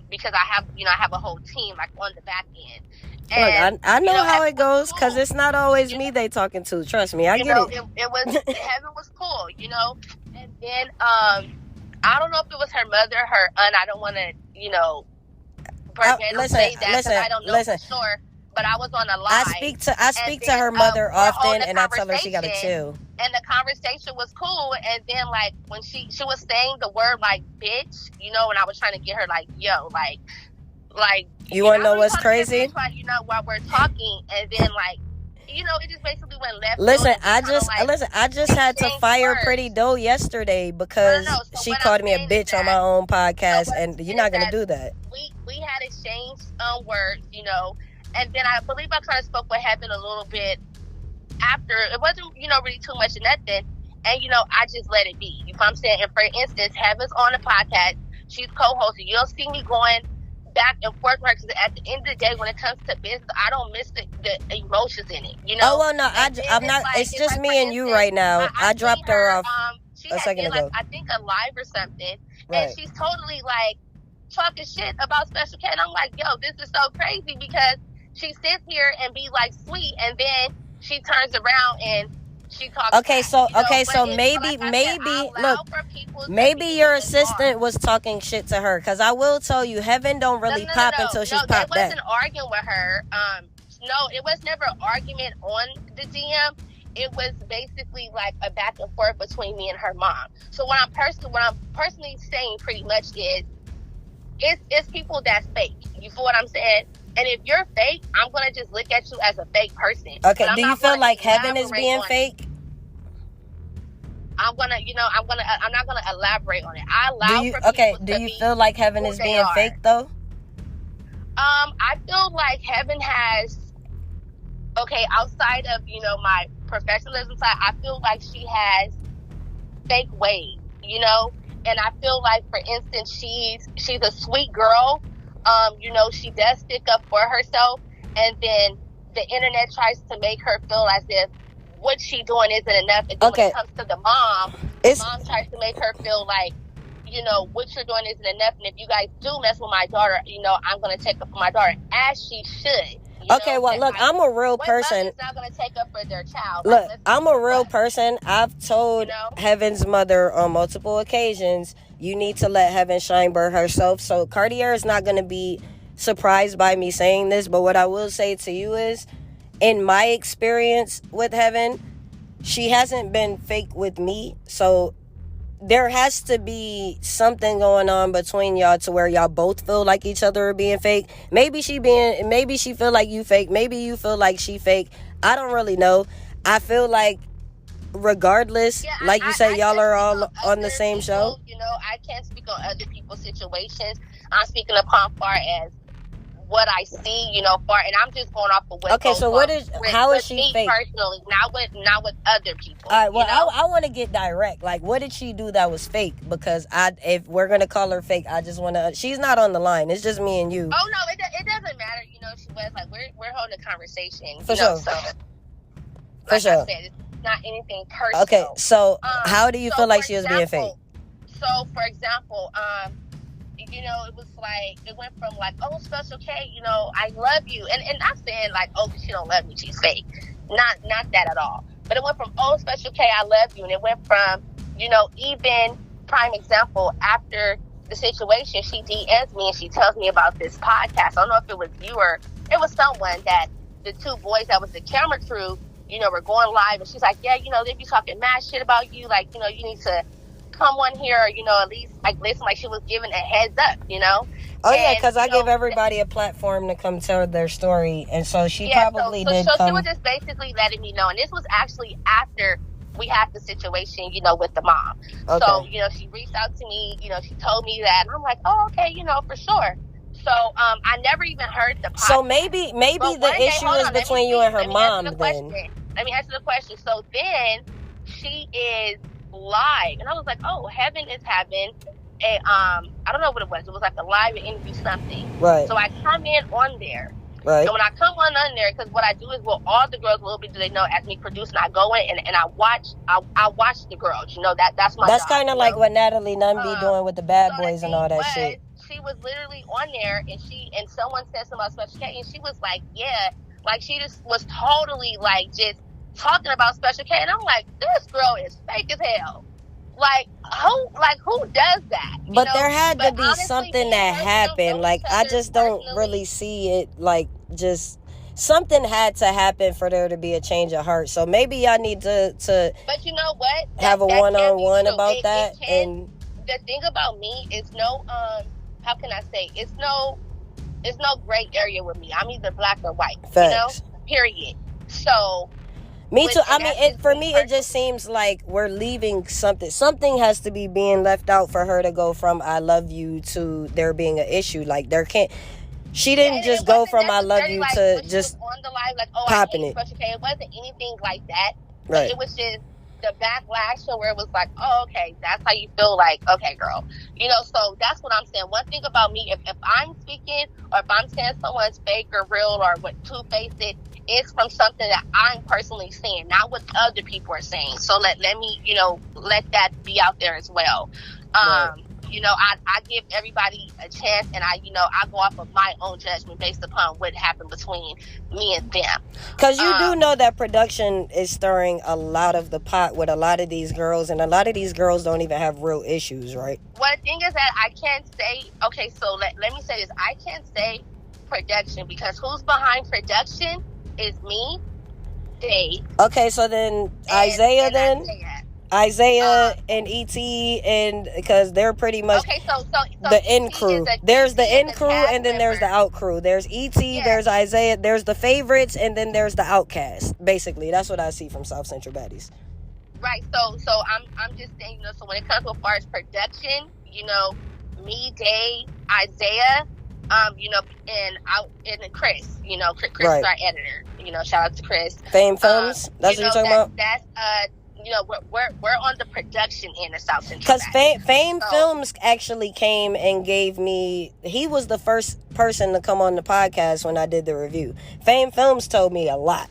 Because I have a whole team, like, on the back end. And, look, I know how it goes, because it's not always me they talking to. Trust me, I get it. It was Heaven was cool, and then I don't know if it was her mother, her aunt. I don't want to, say that because I don't know for sure. But I was on a live. I speak to her mother often, and I tell her she got to chill. And the conversation was cool. And then, like, when she was saying the word, like, bitch, and I was trying to get her, like, yo, like. You want to know what's crazy? While we're talking, and then, like, it just basically went left. Listen, I just had to fire Pretty Doe yesterday because she called me a bitch on my own podcast, and you're not gonna do that. We had exchanged words, and then I believe I kind of spoke with Heaven a little bit after. It wasn't, really too much of nothing, and I just let it be. You know what I'm saying? And for instance, Heaven's on the podcast. She's co-hosting. You'll see me going back and forth because at the end of the day, when it comes to business, I don't miss the emotions in it. Oh well, no, I'm not. It's just me and you right now. I dropped her off a second ago. I think a live or something, and she's totally like talking shit about Speshel K. And I'm like, yo, this is so crazy because she sits here and be like sweet, and then she turns around and she talks. Okay, so maybe your assistant was talking shit to her, because I will tell you, Heaven don't really pop until she's popped that. I wasn't arguing with her. No, it was never an argument on the DM. It was basically like a back and forth between me and her mom. So what I'm personally saying pretty much is, it's people that's fake. You feel what I'm saying? And if you're fake, I'm going to just look at you as a fake person. Okay, do you feel like Heaven is being fake? I'm not gonna elaborate on it. I allow for people do you feel like Heaven is being fake though? I feel like Heaven has, outside of, my professionalism side, I feel like she has fake ways, and I feel like, for instance, she's a sweet girl. She does stick up for herself, and then the internet tries to make her feel as if what she doing isn't enough. And then when it comes to the mom tries to make her feel like, what you're doing isn't enough. And if you guys do mess with my daughter, I'm going to take up for my daughter, as she should. Look, I'm a real person. Mother's not going to take up for their child. Look, I'm a real person. I've told Heaven's mother on multiple occasions, you need to let Heaven shine by herself. So Kardiel is not going to be surprised by me saying this, but what I will say to you is, in my experience with Heaven, she hasn't been fake with me. So there has to be something going on between y'all to where y'all both feel like each other are being fake. Maybe she feel like you fake. Maybe you feel like she fake. I don't really know. I feel like regardless, like you said, y'all are all on the same show. I can't speak on other people's situations. I'm speaking upon far as what I see, and I'm just going off of what. Okay, so how is she fake? Personally, not with other people. All right, well, I want to get direct. Like, what did she do that was fake? Because if we're gonna call her fake, I just want to. She's not on the line. It's just me and you. Oh no, it doesn't matter. She was like, we're holding a conversation. For sure. So, for sure. I said, it's not anything personal. Okay, so how do you feel like she was being fake? So, for example, it was like, it went from like, oh, Special K, I love you. And not saying like, oh, she don't love me, she's fake. Not that at all. But it went from, oh, Special K, I love you. And it went from, even prime example, after the situation, she DMs me and she tells me about this podcast. I don't know if it was you or it was someone that the two boys that was the camera crew, were going live. And she's like, yeah, they be talking mad shit about you. Like, you need to come on here, at least like listen, like she was giving a heads up, Oh, yeah, because I give everybody a platform to come tell their story. And so she probably did so come. she was just basically letting me know. And this was actually after we had the situation, with the mom. Okay. So, she reached out to me, she told me that. And I'm like, oh, okay, for sure. So, I never even heard the podcast. So maybe the issue is between you and her mom then. Let me answer the question. So then she is live. And I was like, oh, heaven is heaven. And, I don't know what it was. It was like a live interview something. Right. So I come in on there. Right. And when I come on there, because what I do is, all the girls, little bit do they know, as me producing, I go in and I watch the girls. That's my That's job. kind of like what Natalie Nunn be doing with the bad boys and all that shit. She was literally on there, and someone said something about Special K, and she was like, yeah, like she just was totally like just talking about Special K, and I'm like, this girl is fake as hell. Like who does that? But there had to be something that happened. Like, I just don't really see it. Like, just something had to happen for there to be a change of heart. So maybe y'all need to But you know what? Have a one-on-one about it that. And the thing about me is no how can I say, it's no gray area with me. I'm either black or white. Facts. Period. So me too. I mean, for me, it just seems like we're leaving something. Something has to be being left out for her to go from "I love you" to there being an issue. Like, there can't. She didn't just go from "I love you" to just on the live, like, oh, popping I hate it. Special K. It wasn't anything like that. Right. It was just the backlash, where it was like, oh, okay, that's how you feel. Like, okay, girl, So that's what I'm saying. One thing about me, if I'm speaking or if I'm saying someone's fake or real or what two-faced, it's from something that I'm personally seeing, not what other people are saying. So let me, let that be out there as well. Right. I give everybody a chance, and I go off of my own judgment based upon what happened between me and them. Because you do know that production is stirring a lot of the pot with a lot of these girls, and a lot of these girls don't even have real issues, right? Well, the thing is that I can't say, okay, so let me say this. I can't say production, because who's behind production is me, Dave. Okay, so then Isaiah and E.T. and because they're pretty much so the in crew. There's the in crew and then there's the out crew. There's E.T., there's Isaiah, there's the favorites, and then there's the outcast. Basically, that's what I see from South Central Baddies. Right. So I'm just saying, so when it comes to as far as production, me, Dave, Isaiah, and Chris, Chris right. is our editor. Shout out to Chris. Fame Films. That's what you're talking about. That's we're on the production end of South Central. Because Fame Films actually came and gave me. He was the first person to come on the podcast when I did the review. Fame Films told me a lot.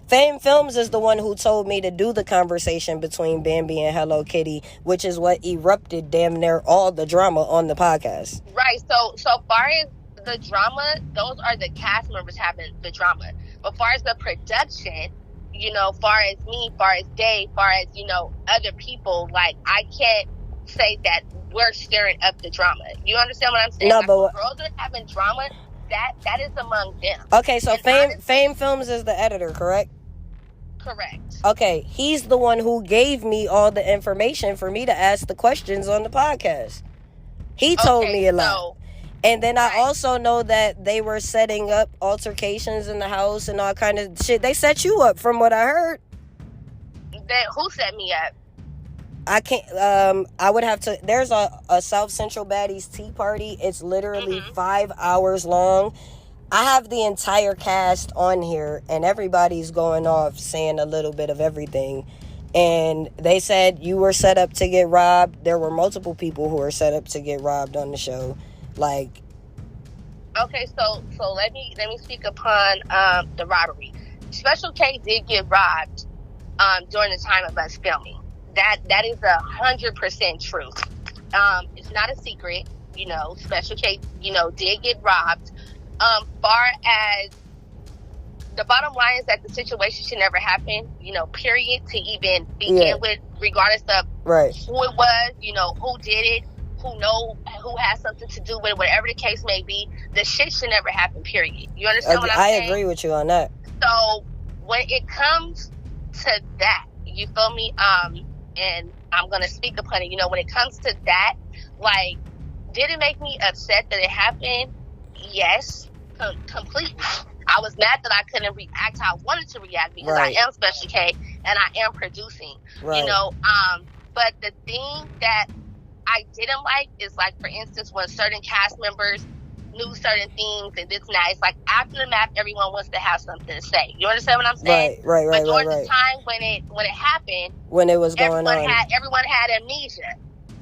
Fame Films is the one who told me to do the conversation between Bambi and Hello Kitty, which is what erupted damn near all the drama on the podcast. Right. So far as the drama, those are the cast members having the drama. But far as the production, far as me, far as Dave, far as, other people, like, I can't say that we're stirring up the drama. You understand what I'm saying? No, like, but girls are having drama, that is among them. Okay, so Fame Films is the editor, correct? Correct. Okay, he's the one who gave me all the information for me to ask the questions on the podcast. He told me a lot. And then I also know that they were setting up altercations in the house and all kind of shit. They set you up, from what I heard. Who set me up? I can't, I would have to, there's a South Central Baddies tea party. It's literally 5 hours long. I have the entire cast on here, and everybody's going off saying a little bit of everything. And they said you were set up to get robbed. There were multiple people who were set up to get robbed on the show. Like, okay, so let me speak upon the robbery. Special K did get robbed during the time of us filming. That is 100% true. It's not a secret. Special K, did get robbed. Far as the bottom line is that the situation should never happen, period, to even begin with, regardless of who it was, who did it, who has something to do with it, whatever the case may be. The shit should never happen, period. You understand what I'm saying? I agree with you on that. So when it comes to that, you feel me? And I'm gonna speak upon it. When it comes to that, like, did it make me upset that it happened? Yes, completely. I was mad that I couldn't react how I wanted to react because I am Special K and I am producing. But the thing that I didn't like is, like, for instance, when certain cast members knew certain things and this and that. It's like after the map, everyone wants to have something to say. You understand what I'm saying? Right. But during the time when it happened, when it was going on, everyone had amnesia.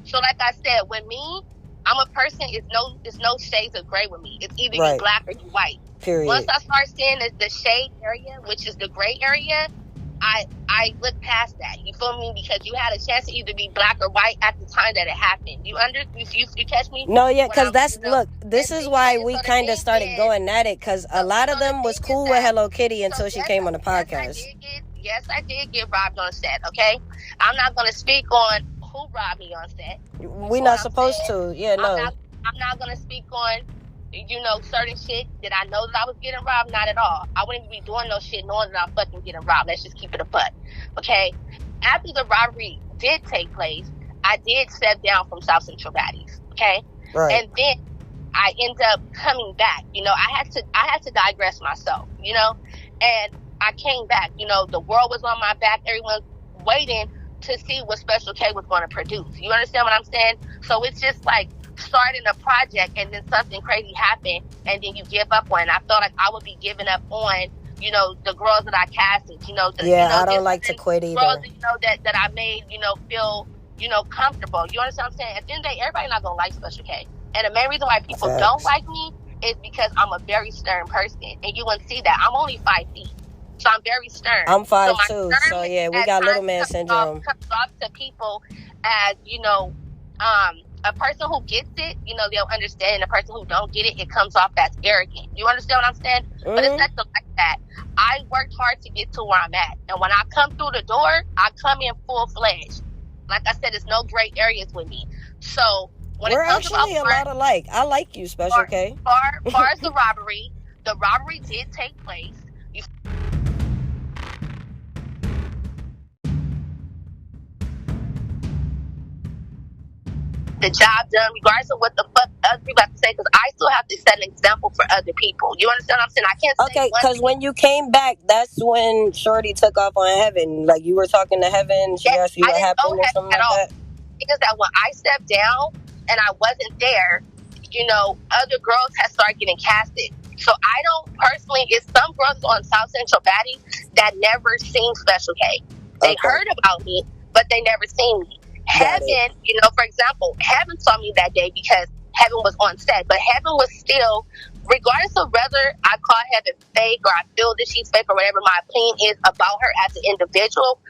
So, like I said, with me, I'm a person. It's no shades of gray with me. It's either you black or you white. Period. Once I start seeing the shade area, which is the gray area, I look past that. You feel me? Because you had a chance to either be black or white at the time that it happened. You catch me? No, yeah, because this is why we kind of started going at it, because a lot of them was cool with Hello Kitty until she came on the podcast. Yes, I did get robbed on set, okay? I'm not going to speak on who robbed me on set. We're not supposed to. Yeah, no. I'm not going to speak on, certain shit that I know that I was getting robbed. Not at all. I wouldn't be doing no shit knowing that I'm fucking getting robbed. Let's just keep it a butt, okay? After the robbery did take place, I did step down from South Central Baddies, okay? Right. And then I end up coming back. I had to digress myself, and I came back. The world was on my back. Everyone's waiting to see what Special K was going to produce. You understand what I'm saying? So it's just like starting a project and then something crazy happened and then you give up on it. I felt like I would be giving up on, the girls that I casted, I don't like to quit either. Girls, that I made, feel, comfortable. You understand what I'm saying? At the end of the day, everybody's not going to like Special K. And the main reason why people don't like me is because I'm a very stern person. And you wouldn't see that. I'm only 5 feet. So I'm very stern. I'm 5'2", so yeah, we got little man syndrome. Comes off to people as, a person who gets it, they'll understand. A person who don't get it, it comes off as arrogant. You understand what I'm saying? Mm-hmm. But it's not like that. I worked hard to get to where I'm at. And when I come through the door, I come in full-fledged. Like I said, there's no gray areas with me. So when we're it comes actually a lot alike. I like you, Special K. Far as the robbery did take place. The job done, regardless of what the fuck other people have to say, because I still have to set an example for other people. You understand what I'm saying? I can't say okay, because when you came back, that's when Shorty took off on Heaven. Like, you were talking to Heaven, she asked you what happened or something like that? Because that when I stepped down and I wasn't there, other girls had started getting casted. So I don't personally, it's some girls on South Central Baddies that never seen Special K. They heard about me, but they never seen me. Heaven, for example, Heaven saw me that day because Heaven was on set, but Heaven was still, regardless of whether I call Heaven fake or I feel that she's fake or whatever my opinion is about her as an individual,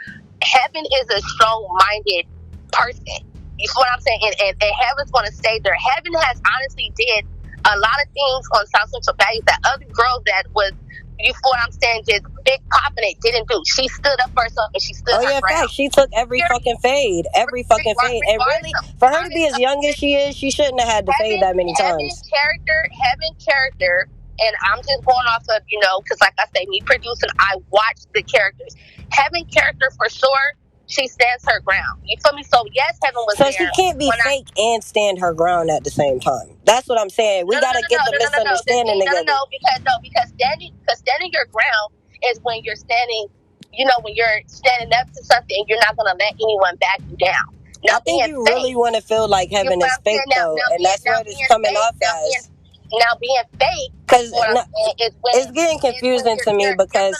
Heaven is a strong-minded person. You see what I'm saying? And Heaven's going to stay there. Heaven has honestly did a lot of things on South Central Baddies that other girls that was, you feel what I'm saying, just big popping it didn't do. She stood up for herself and she stood her ground. Fact. She took every fucking fade. Every fucking fade. And really, for her to be as young as she is, she shouldn't have had to fade that many times. Heaven character, and I'm just going off of, because like I say, me producing, I watch the characters. Heaven character for sure, she stands her ground. You feel me? So yes, Heaven was there. So she can't be fake and stand her ground at the same time. That's what I'm saying. We gotta get the misunderstanding together. Because standing your ground is when you're standing, when you're standing up to something, you're not gonna let anyone back you down. Now, I think you really want to feel like Heaven is fake though, and that's what it's coming off as. Now being fake, because it's getting confusing to me because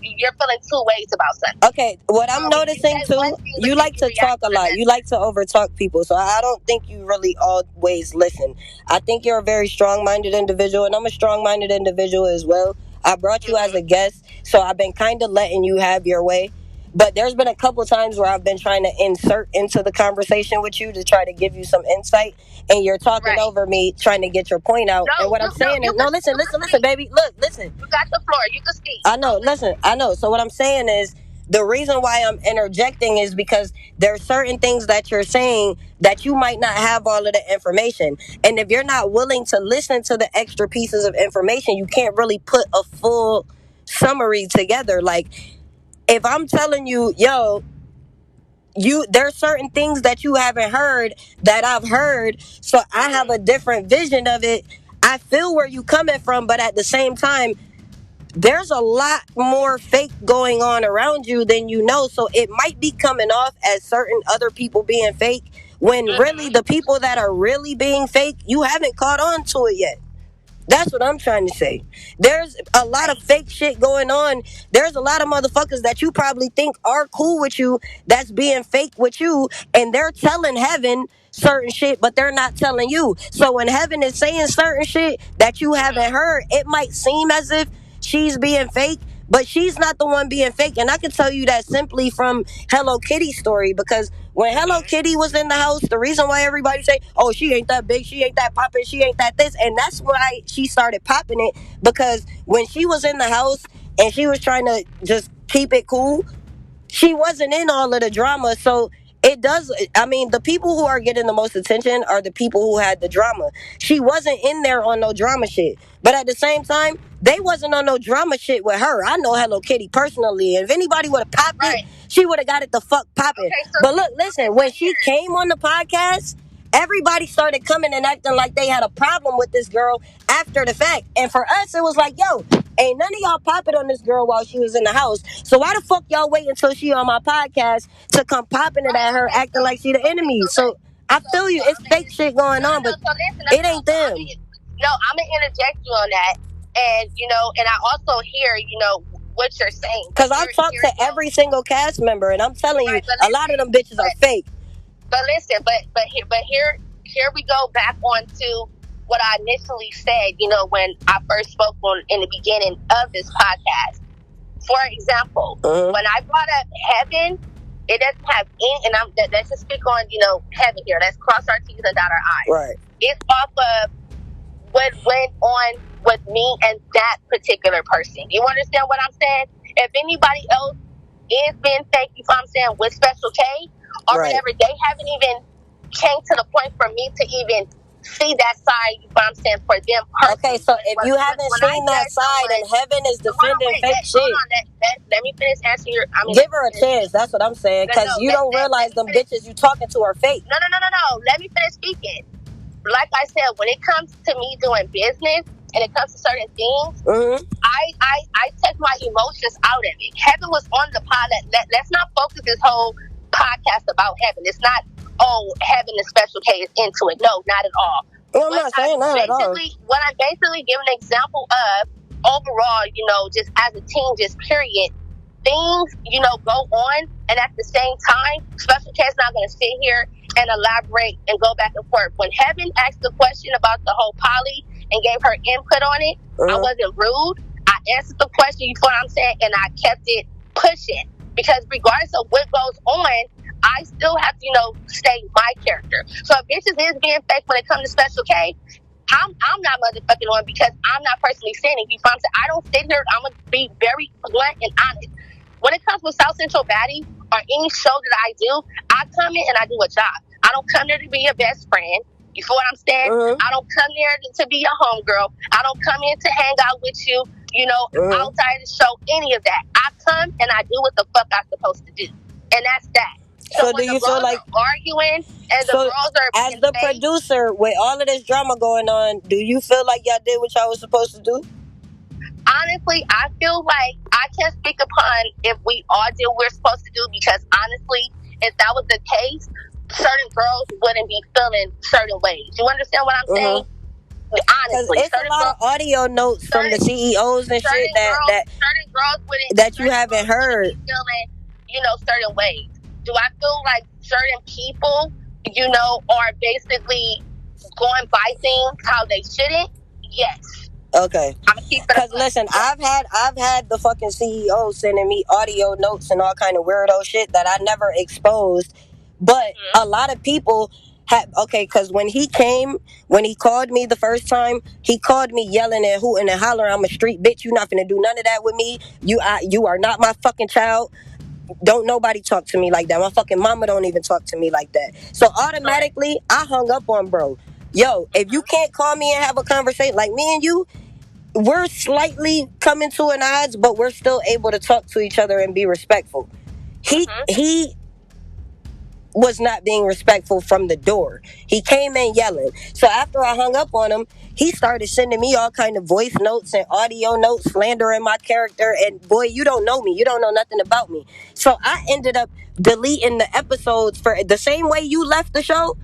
you're feeling two ways about something. Okay, what I'm noticing too, you like to talk a lot. You like to overtalk people, so I don't think you really always listen. I think you're a very strong-minded individual, and I'm a strong-minded individual as well. I brought you as a guest, so I've been kind of letting you have your way. But there's been a couple times where I've been trying to insert into the conversation with you to try to give you some insight, and you're talking over me, trying to get your point out. And what I'm saying is, listen, baby, look, listen. You got the floor. You can speak. I know. Listen, I know. So what I'm saying is, the reason why I'm interjecting is because there are certain things that you're saying that you might not have all of the information. And if you're not willing to listen to the extra pieces of information, you can't really put a full summary together. Like, if I'm telling you, yo, there's certain things that you haven't heard that I've heard, so I have a different vision of it. I feel where you coming from, but at the same time, there's a lot more fake going on around you than you know. So it might be coming off as certain other people being fake, when really the people that are really being fake, you haven't caught on to it yet. That's what I'm trying to say. There's a lot of fake shit going on. There's a lot of motherfuckers that you probably think are cool with you that's being fake with you, and they're telling heaven certain shit, but they're not telling you. So when heaven is saying certain shit that you haven't heard, it might seem as if she's being fake, but she's not the one being fake. And I can tell you that simply from Hello Kitty's story, because when Hello Kitty was in the house, the reason why everybody say, oh, she ain't that big, she ain't that popping, she ain't that this, and that's why she started popping it, because when she was in the house and she was trying to just keep it cool, she wasn't in all of the drama. So it does, I mean, the people who are getting the most attention are the people who had the drama. She wasn't in there on no drama shit. But at the same time, they wasn't on no drama shit with her. I know Hello Kitty personally. And if anybody would have popped it, she would have got it the fuck popping. Okay, so but look, listen, when she came on the podcast, everybody started coming and acting like they had a problem with this girl after the fact. And for us, it was like, yo, ain't none of y'all popping on this girl while she was in the house. So why the fuck y'all wait until she on my podcast to come popping it at her, acting like she the enemy? So I feel you. It's fake shit going on, but it ain't them. No, I'm going to interject you on that. And, you know, and I also hear, you know, what you're saying. Because I've talked to every single cast member, and I'm telling you, a lot of them bitches are fake. But listen, but here we go back on to what I initially said, you know, when I first spoke on in the beginning of this podcast. For example, when I brought up heaven, it doesn't have any, and let's just speak on, you know, heaven here. Let's cross our T's and dot our I's. Right. It's off of what went on with me and that particular person. You understand what I'm saying? If anybody else is being fake, you know what I'm saying, with Speshel K or whatever, they haven't even came to the point for me to even see that side, you know what I'm saying, for them personally. Okay, so if you haven't seen that side and heaven is defending fake shit. Let me finish answering your... give her a chance, that's what I'm saying, because you don't realize them bitches you talking to are fake. No. Let me finish speaking. Like I said, when it comes to me doing business and it comes to certain things, I take my emotions out of it. Heaven was on the pod. Let's not focus this whole podcast about heaven. It's not, oh, heaven and Speshel K is into it. No, not at all. Well, I'm not saying that at all. What I'm basically giving an example of, overall, you know, just as a team, just period, things, you know, go on, and at the same time, Speshel K is not going to sit here and elaborate and go back and forth. When Heaven asked the question about the whole poly and gave her input on it, I wasn't rude. I answered the question, you know what I'm saying, and I kept it pushing. Because regardless of what goes on, I still have to, you know, stay my character. So if bitches is being fake when it comes to Speshel K, I'm not motherfucking on, because I'm not personally saying it. You know what I'm saying? I don't sit here, I'm going to be very blunt and honest. When it comes with South Central Baddies or any show that I do, I come in and I do a job. I don't come there to be your best friend. You feel what I'm saying? I don't come there to be your homegirl. I don't come in to hang out with you, you know, outside the show, any of that. I come and I do what the fuck I'm supposed to do. And that's that. So do you feel like arguing and the girls are as the producer with all of this drama going on, do you feel like y'all did what y'all was supposed to do? Honestly, I feel like I can't speak upon if we all did what we're supposed to do, because honestly, if that was the case, certain girls wouldn't be feeling certain ways. You understand what I'm saying? Honestly, it's a lot of audio notes from the CEOs and shit certain girls wouldn't that you haven't heard. Feeling, you know, certain ways. Do I feel like certain people, you know, are basically going by things how they shouldn't? Yes. Okay. I'm gonna keep it. Cause listen, I've had the fucking CEO sending me audio notes and all kind of weirdo shit that I never exposed, but a lot of people had. Okay, cause when he called me the first time, he called me yelling and hooting and hollering, "I'm a street bitch. You not finna do none of that with me. You are not my fucking child. Don't nobody talk to me like that. My fucking mama don't even talk to me like that." So automatically, I hung up on bro. Yo, if you can't call me and have a conversation like me and you, we're slightly coming to an odds, but we're still able to talk to each other and be respectful. He was not being respectful from the door. He came in yelling. So after I hung up on him, he started sending me all kind of voice notes and audio notes, slandering my character. And boy, you don't know me. You don't know nothing about me. So I ended up deleting the episodes for the same way you left the show.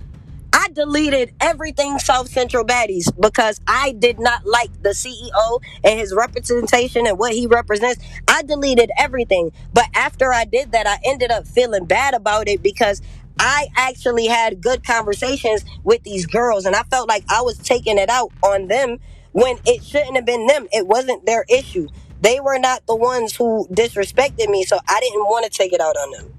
I deleted everything South Central Baddies because I did not like the CEO and his representation and what he represents. I deleted everything. But after I did that, I ended up feeling bad about it because I actually had good conversations with these girls and I felt like I was taking it out on them when it shouldn't have been them. It wasn't their issue. They were not the ones who disrespected me, so I didn't want to take it out on them.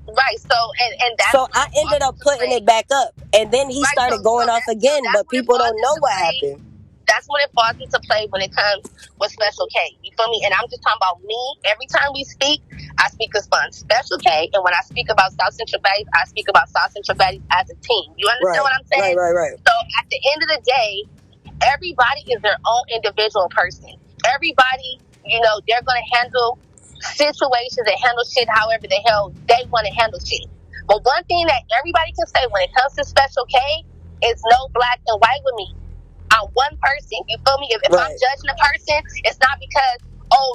Right, so and that's so I ended up putting it back up, and then he started going off again. But people don't know what happened. That's when it falls into play when it comes with Special K. You feel me? And I'm just talking about me. Every time we speak, I speak as fun Special K, and when I speak about South Central Baddies, I speak about South Central Baddies as a team. You understand what I'm saying? Right. So at the end of the day, everybody is their own individual person. Everybody, they're going to handle situations and handle shit however the hell they want to handle shit. But one thing that everybody can say when it comes to Special K is no black and white with me. I'm one person. You feel me? If I'm judging a person, it's not because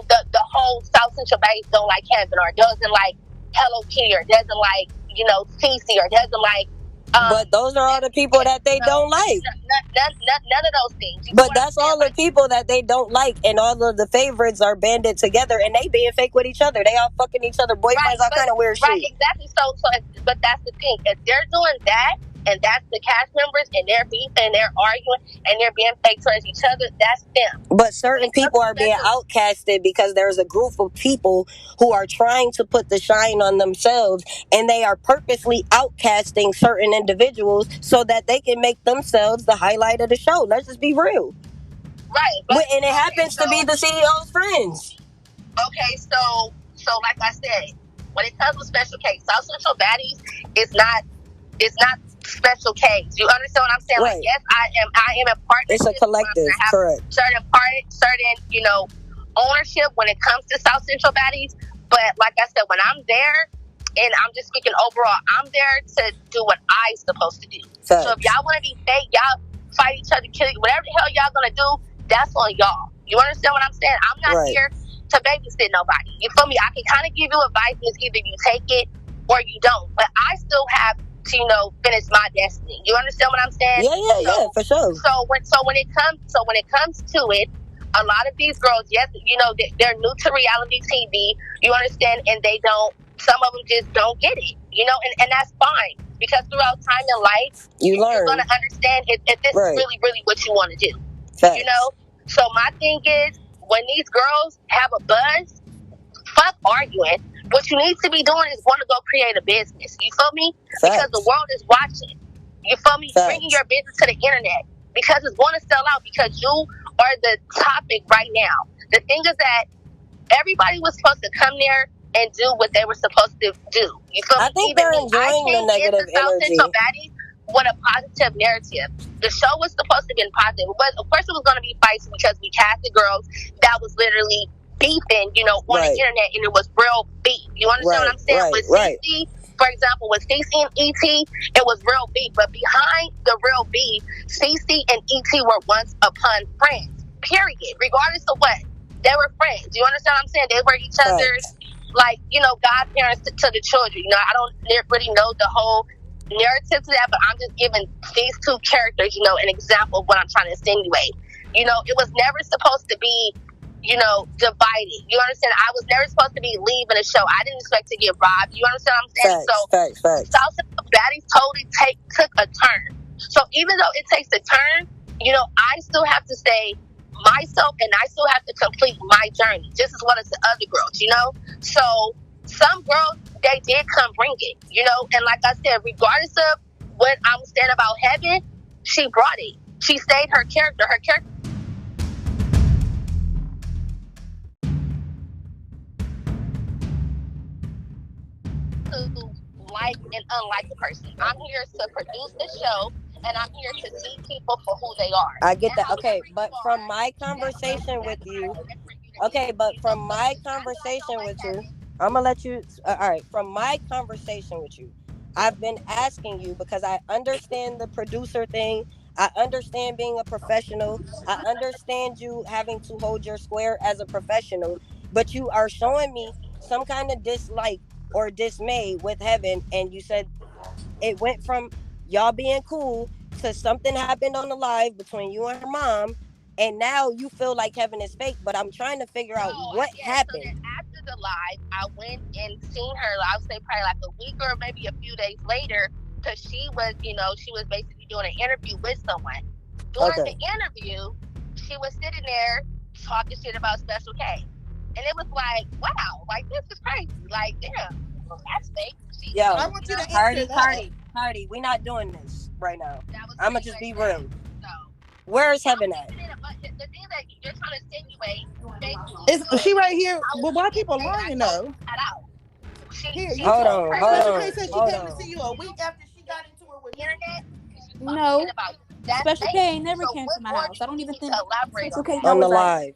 the whole South Central Baddies don't like Kevin or doesn't like Hello Kitty or doesn't like Cece or doesn't like. But those are all the people that they don't like. None of those things. But that's all the people that they don't like, and all of the favorites are banded together, and they being fake with each other. They all fucking each other boyfriends, all kind of weird shit. Right, exactly. But that's the thing. If they're doing that, and that's the cast members, and they're beefing, and they're arguing, and they're being fake towards each other, that's them. But certain people are being outcasted because there's a group of people who are trying to put the shine on themselves, and they are purposely outcasting certain individuals so that they can make themselves the highlight of the show. Let's just be real. Right. And it happens to be the CEO's friends. Okay, so like I said, when it comes to Special K, South Central Baddies is not Special K's. You understand what I'm saying? Right. Like, yes, I am a partnership. It's a collective, correct. Certain ownership when it comes to South Central Baddies. But like I said, when I'm there, and I'm just speaking overall, I'm there to do what I'm supposed to do. Facts. So if y'all want to be fake, y'all fight each other, kill whatever the hell y'all gonna do, that's on y'all. You understand what I'm saying? I'm not here to babysit nobody. You feel me? I can kind of give you advice, and it's either you take it or you don't. But I still have to finish my destiny. You understand what I'm saying? Yeah, for sure. So when it comes to it, a lot of these girls, yes, they're new to reality TV. You understand, and some of them just don't get it. And that's fine, because throughout time in life, you're gonna understand if this is really, really what you want to do. Facts. So my thing is, when these girls have a buzz, fuck arguing. What you need to be doing is want to go create a business. You feel me? Facts. Because the world is watching. You feel me? Facts. Bringing your business to the internet, because it's going to sell out, because you are the topic right now. The thing is that everybody was supposed to come there and do what they were supposed to do. You feel me? I think they're enjoying the negative energy. With a positive narrative. The show was supposed to be positive. But of course it was going to be feisty, because we casted girls that was literally beefing, on the internet, and it was real beef. You understand what I'm saying? With Cece, for example, with Cece and ET, it was real beef. But behind the real beef, Cece and ET were once upon friends. Period. Regardless of what, they were friends. You understand what I'm saying? They were each other's, godparents to the children. I don't really know the whole narrative to that, but I'm just giving these two characters, an example of what I'm trying to insinuate. It was never supposed to be, divided. You understand? I was never supposed to be leaving the show. I didn't expect to get robbed. You understand what I'm saying? Facts. South Central Baddies totally took a turn. So even though it takes a turn, I still have to say myself, and I still have to complete my journey, just as well as the other girls, you know? So some girls, they did come bring it, you know? And like I said, regardless of what I'm saying about heaven, she brought it. She stayed her character. Her character to like and unlike the person. I'm here to produce the show, and I'm here to see people for who they are. I get And that. Okay, however you but from are, my that's what conversation with that's what I you, expect for you to okay, be. but So from for my me, I know I don't conversation like with you, heaven. I'm gonna let you. All right, from my conversation with you, I've been asking you because I understand the producer thing. I understand being a professional. I understand you having to hold your square as a professional, but you are showing me some kind of dislike or dismay with heaven, and you said it went from y'all being cool to something happened on the live between you and her mom, and now you feel like heaven is fake. But I'm trying to figure out what Yeah, so happened. then after the live, I went and seen her, I would say probably like a week or maybe a few days later, because she was, you know, she was basically doing an interview with someone. During the Okay. interview, she was sitting there talking shit about Special K. And it was like, wow, like this is crazy. Like, damn, that's fake. She, Yo, I want you to Cardi, answer that. Cardi, we not doing this right now. that was I'ma pretty just much be that. real. So, Where's I'm heaven at? keeping it a but the thing that you're trying to insinuate, basically, Is she right here? I was But why keeping people it, I lying told though? that out. Here, She you Hold talk. on, hold Special K on, said she hold came to on. see you a week after she got into it with me. internet, she's talking shit No, about you. That's Special fake. K ain't never So came what to my more do house. I you don't even need to think elaborate Special on K that? On the knows I. live.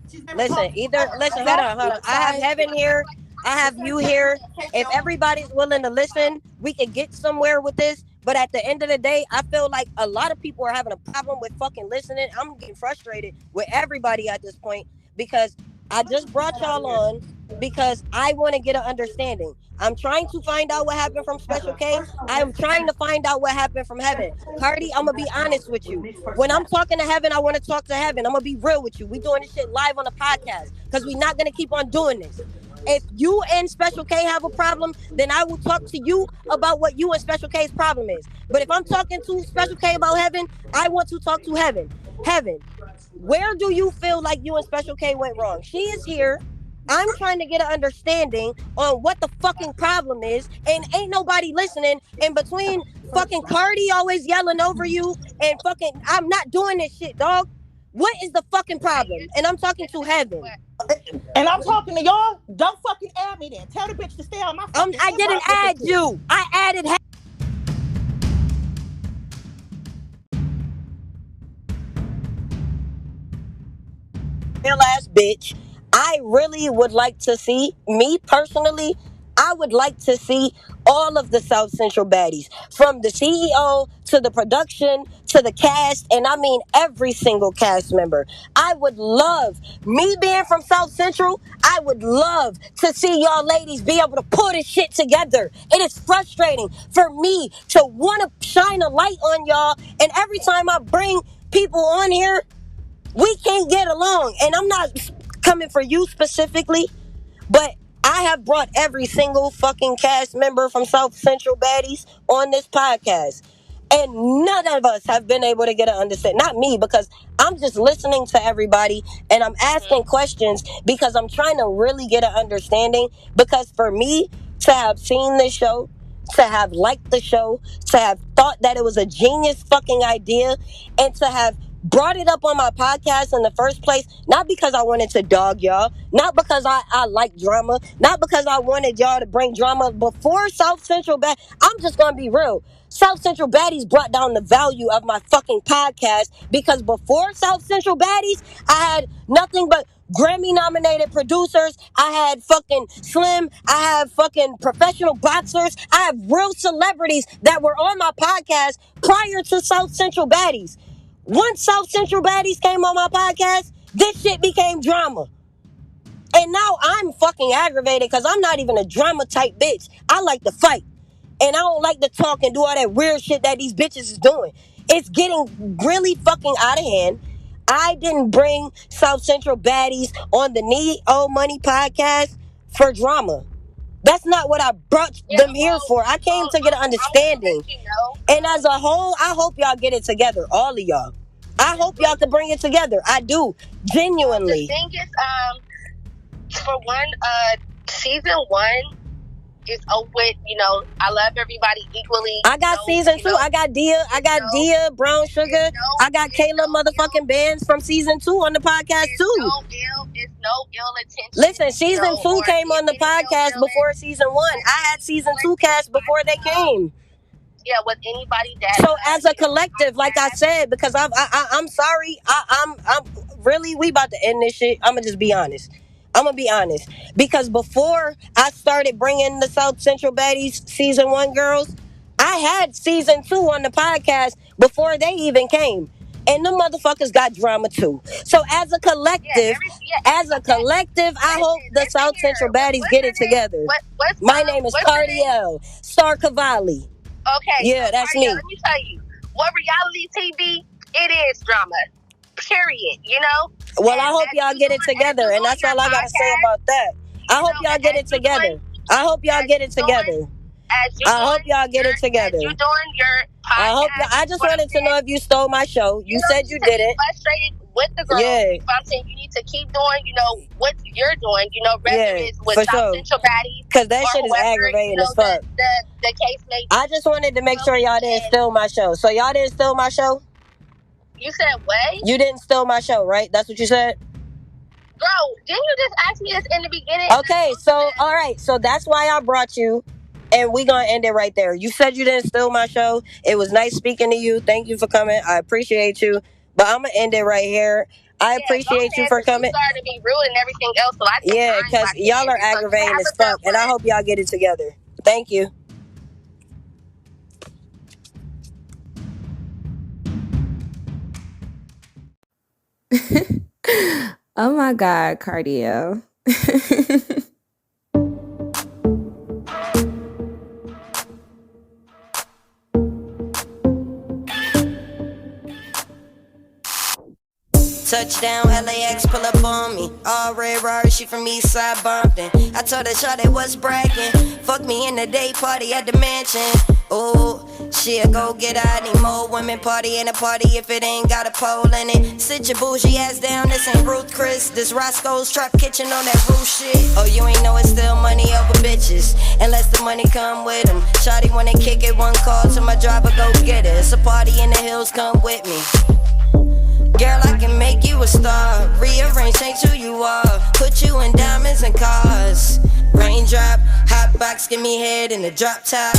She's never Listen, talked to you either ever. listen, hold on, Exactly. hold on. I have Besides, heaven here. I have you here. If everybody's willing to listen, we could get somewhere with this. But at the end of the day, I feel like a lot of people are having a problem with fucking listening. I'm getting frustrated with everybody at this point because I just brought y'all on because I want to get an understanding. I'm trying to find out what happened from Special K. I am trying to find out what happened from heaven. Cardi, I'm gonna be honest with you. When I'm talking to heaven, I want to talk to heaven. I'm gonna be real with you. We doing this shit live on the podcast because we're not gonna keep on doing this. If you and Special K have a problem, then I will talk to you about what you and Special K's problem is. But if I'm talking to Special K about heaven, I want to talk to heaven. Heaven, where do you feel like you and Special K went wrong? She is here. I'm trying to get an understanding on what the fucking problem is, and ain't nobody listening. In between fucking Cardi always yelling over you, and fucking I'm not doing this shit, dog. What is the fucking problem? And I'm talking to heaven. And I'm talking to y'all. Don't fucking add me then. Tell the bitch to stay on my fucking I didn't inbox with this add shit. you. I added. Real ass bitch. I really would like to see, me personally, I would like to see all of the South Central baddies, from the CEO to the production to the cast, and I mean every single cast member. I would love, me being from South Central, I would love to see y'all ladies be able to pull this shit together. It is frustrating for me to want to shine a light on y'all, and every time I bring people on here, we can't get along. And I'm not coming for you specifically, but I have brought every single fucking cast member from South Central Baddies on this podcast. And none of us have been able to get an understanding. Not me, because I'm just listening to everybody and I'm asking questions because I'm trying to really get an understanding. Because for me to have seen this show, to have liked the show, to have thought that it was a genius fucking idea, and to have brought it up on my podcast in the first place, not because I wanted to dog y'all, not because I like drama, not because I wanted y'all to bring drama before South Central Bad. I'm just gonna be real. South Central Baddies brought down the value of my fucking podcast because before South Central Baddies, I had nothing but Grammy nominated producers. I had fucking Slim. I have fucking professional boxers. I have real celebrities that were on my podcast prior to South Central Baddies. Once South Central Baddies came on my podcast, this shit became drama. And now I'm fucking aggravated because I'm not even a drama type bitch. I like to fight. And I don't like to talk and do all that weird shit that these bitches is doing. It's getting really fucking out of hand. I didn't bring South Central Baddies on the Need Old Money podcast for drama. That's not what I brought them here for. I came to get an I'm gonna understanding. let you know. And as a whole, I hope y'all get it together, all of y'all. I hope y'all can bring it together. I do. Genuinely. The thing is, for one, season 1 is over with. You know, I love everybody equally. I got season 2. I got Dia, Brown Sugar. I got Kayla motherfucking Bands from season 2 on the podcast too. It's no ill intention. Listen, season 2 came on the podcast before season 1. I had season 2 cast before they came. Yeah, with anybody that. So as a collective, like I said, because I'm sorry, I'm really, we about to end this shit. I'm gonna just be honest. I'm gonna be honest, because before I started bringing the South Central Baddies season 1 girls, I had season 2 on the podcast before they even came, and the motherfuckers got drama too. So as a collective, I hope the South Central Baddies get it together. My name is Kardiel Star Cavalli. Okay. Yeah, so that's me. Let me tell you, what reality TV, it is drama. Period. You know? Well, I hope y'all get it together, and that's all I gotta say about that. I hope y'all get it together. I hope y'all get it together. I hope y'all get it together. You doing your podcast? I hope. I just wanted to know if you stole my show. You said you didn't. Frustrated with the girls. Yeah. But I'm saying you need to keep doing, you know, what you're doing. You know, whether it's with for South sure. Central Baddies, because that shit is whoever, aggravating as fuck. The case may be. I just wanted to make sure y'all didn't steal my show. So y'all didn't steal my show? You said what? You didn't steal my show, right? That's what you said? Bro, didn't you just ask me this in the beginning? Okay, so, all right. So that's why I brought you, and we gonna end it right there. You said you didn't steal my show. It was nice speaking to you. Thank you for coming. I appreciate you. But I'm gonna end it right here. I appreciate you for coming. You started to be rude and everything else, so I think yeah, because y'all are aggravating as fuck, and I hope y'all get it together. Thank you. Oh my God, Kardiel. Touchdown, LAX, pull up on me. All red Rari, she from Eastside Bumpton. I told her shawty was bragging. Fuck me in the day party at the mansion. Oh, she'll go get out. Need more women party in a party if it ain't got a pole in it. Sit your bougie ass down, this ain't Ruth Chris. This Roscoe's Trap Kitchen on that roof shit. Oh, you ain't know it's still money over bitches, unless the money come with them. Shawty wanna kick it, one call to my driver, go get it. It's a party in the hills, come with me. Girl, I can make you a star. Rearrange, change who you are. Put you in diamonds and cars. Raindrop, hot box, give me head in the drop top.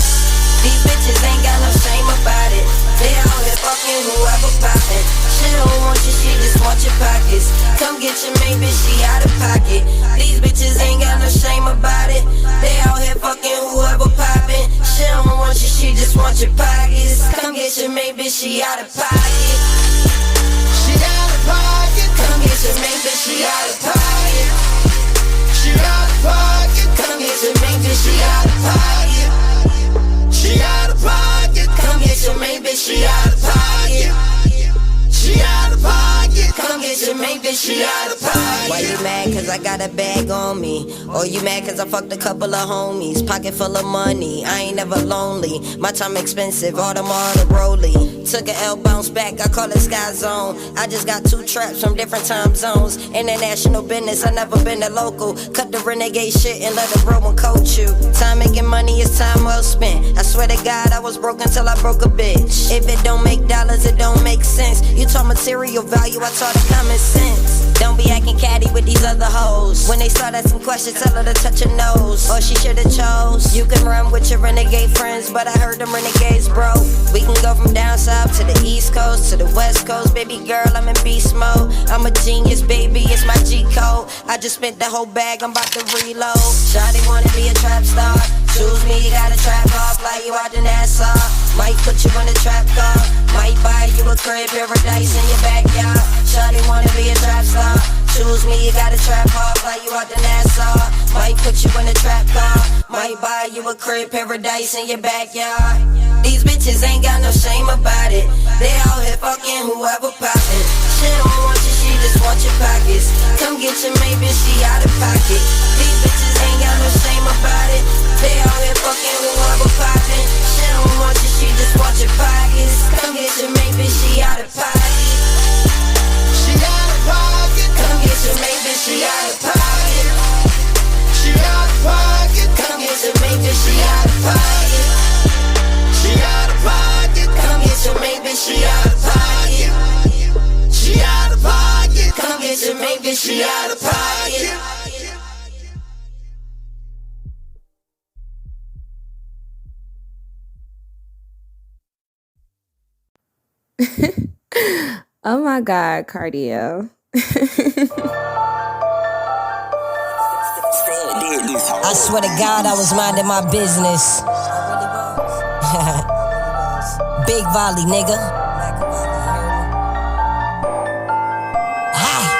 These bitches ain't got no shame about it. They out here fucking whoever poppin'. She don't want you, she just want your pockets. Come get your main bitch, she out of pocket. These bitches ain't got no shame about it. They out here fucking whoever poppin'. She don't want you, she just want your pockets. Come get your main bitch, she out of pocket. She out of pocket. Come get your main bitch, she out of pocket. She out of pocket. Come get your main bitch, she out of pocket. She out of pocket. Come get your main bitch, she out of pocket. She out of pocket. Come get your main bitch, she out of pocket. Why you mad cause I got a bag on me? Or you mad cause I fucked a couple of homies? Pocket full of money, I ain't never lonely. My time expensive, all the rollie. Took a L, bounce back, I call it Sky Zone. I just got 2 traps from different time zones. International business, I never been a local. Cut the renegade shit and let the bro one coach you. Time making money is time well spent. I swear to God, I was broke until I broke a bitch. If it don't make dollars, it don't make sense. You taught material value, I taught it common sense. Don't be acting catty with these other hoes. When they start asking questions, tell her to touch her nose. Or she should've chose. You can run with your renegade friends, but I heard them renegades, bro. We can go from down south to the east coast, to the west coast. Baby girl, I'm in beast mode. I'm a genius, baby, it's my G code. I just spent the whole bag, I'm about to reload. Shawty wanna be a trap star. Choose me, you gotta trap off, fly you out to Nassau. Might put you in a trap car. Might buy you a crib, paradise in your backyard. Shawty wanna be a trap star. Choose me, you gotta trap off, fly you out to Nassau. Might put you in a trap car. Might buy you a crib, paradise in your backyard. These bitches ain't got no shame about it. They out here fucking whoever poppin'. She don't want you, she just want your pockets. Come get your main bitch, she out of pocket. These bitches ain't got no shame about it. They out here fucking whoever poppin'. She don't want you, she just want your pockets. Come get your main bitch, she out of pocket. bitch, she out of pocket. Oh my God, Kardiel. I swear to God, I was minding my business. Big volley, nigga.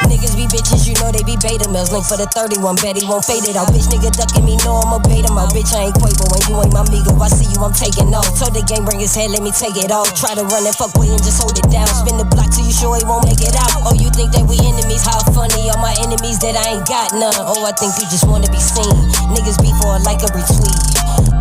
Niggas be bitches, you know they be beta males. Link for the 31, bet he won't fade it out. Bitch nigga ducking me, know I'ma bait him out. Bitch, I ain't Quavo when you ain't my amigo. I see you, I'm taking off. Told the game, bring his head, let me take it off. Try to run and fuck boy and just hold it down. Spin the block till you sure he won't make it out. Oh, you think that we enemies? How funny, all my enemies that I ain't got none. Oh, I think you just wanna be seen. Niggas be for a like a retweet.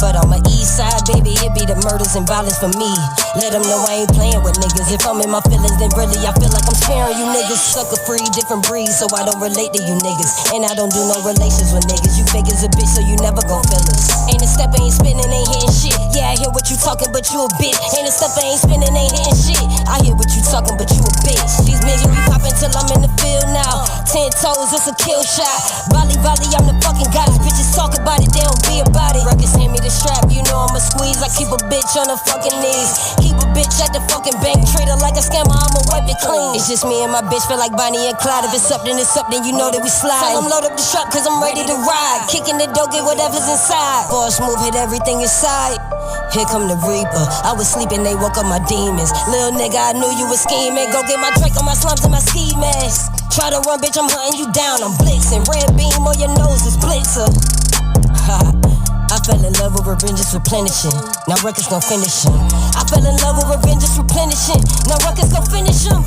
But on my east side, baby, it be the murders and violence for me. Let them know I ain't playing with niggas. If I'm in my feelings, then really I feel like I'm sparing you niggas. Sucker free, different breeds, so I don't relate to you niggas. And I don't do no relations with niggas. You fake as a bitch, so you never gon' feel us. Ain't a step, ain't spinning, ain't hitting shit. Yeah, I hear what you talking, but you a bitch. Ain't a step, ain't spinning, ain't hitting shit. I hear what you talking, but you a bitch. These niggas be popping till I'm in the field now. 10 toes, it's a kill shot. Volley, volley, I'm the fucking goddess. Bitches talk about it, they don't be about it. Records hand me the strap, you know I'ma squeeze. I keep a bitch on her fucking knees. Keep a bitch at the fucking bank, treat her like a scammer, I'ma wipe it clean. It's just me and my bitch, feel like Bonnie and Clyde. If it's up, then it's up, then you know that we slide. Tell them load up the truck, cause I'm ready to ride. Kicking the door, get whatever's inside. Boss move, hit everything inside. Here come the Reaper. I was sleeping, they woke up my demons. Little nigga, I knew you was scheming. Go get my Drake on my slums and my ski mask. Try to run, bitch, I'm hunting you down. I'm blitzing. Red beam on your nose is blitzer. I fell in love with revenge is replenishing. Now records gon' finish him. I fell in love with revenge is replenishing. Now records gon' finish him.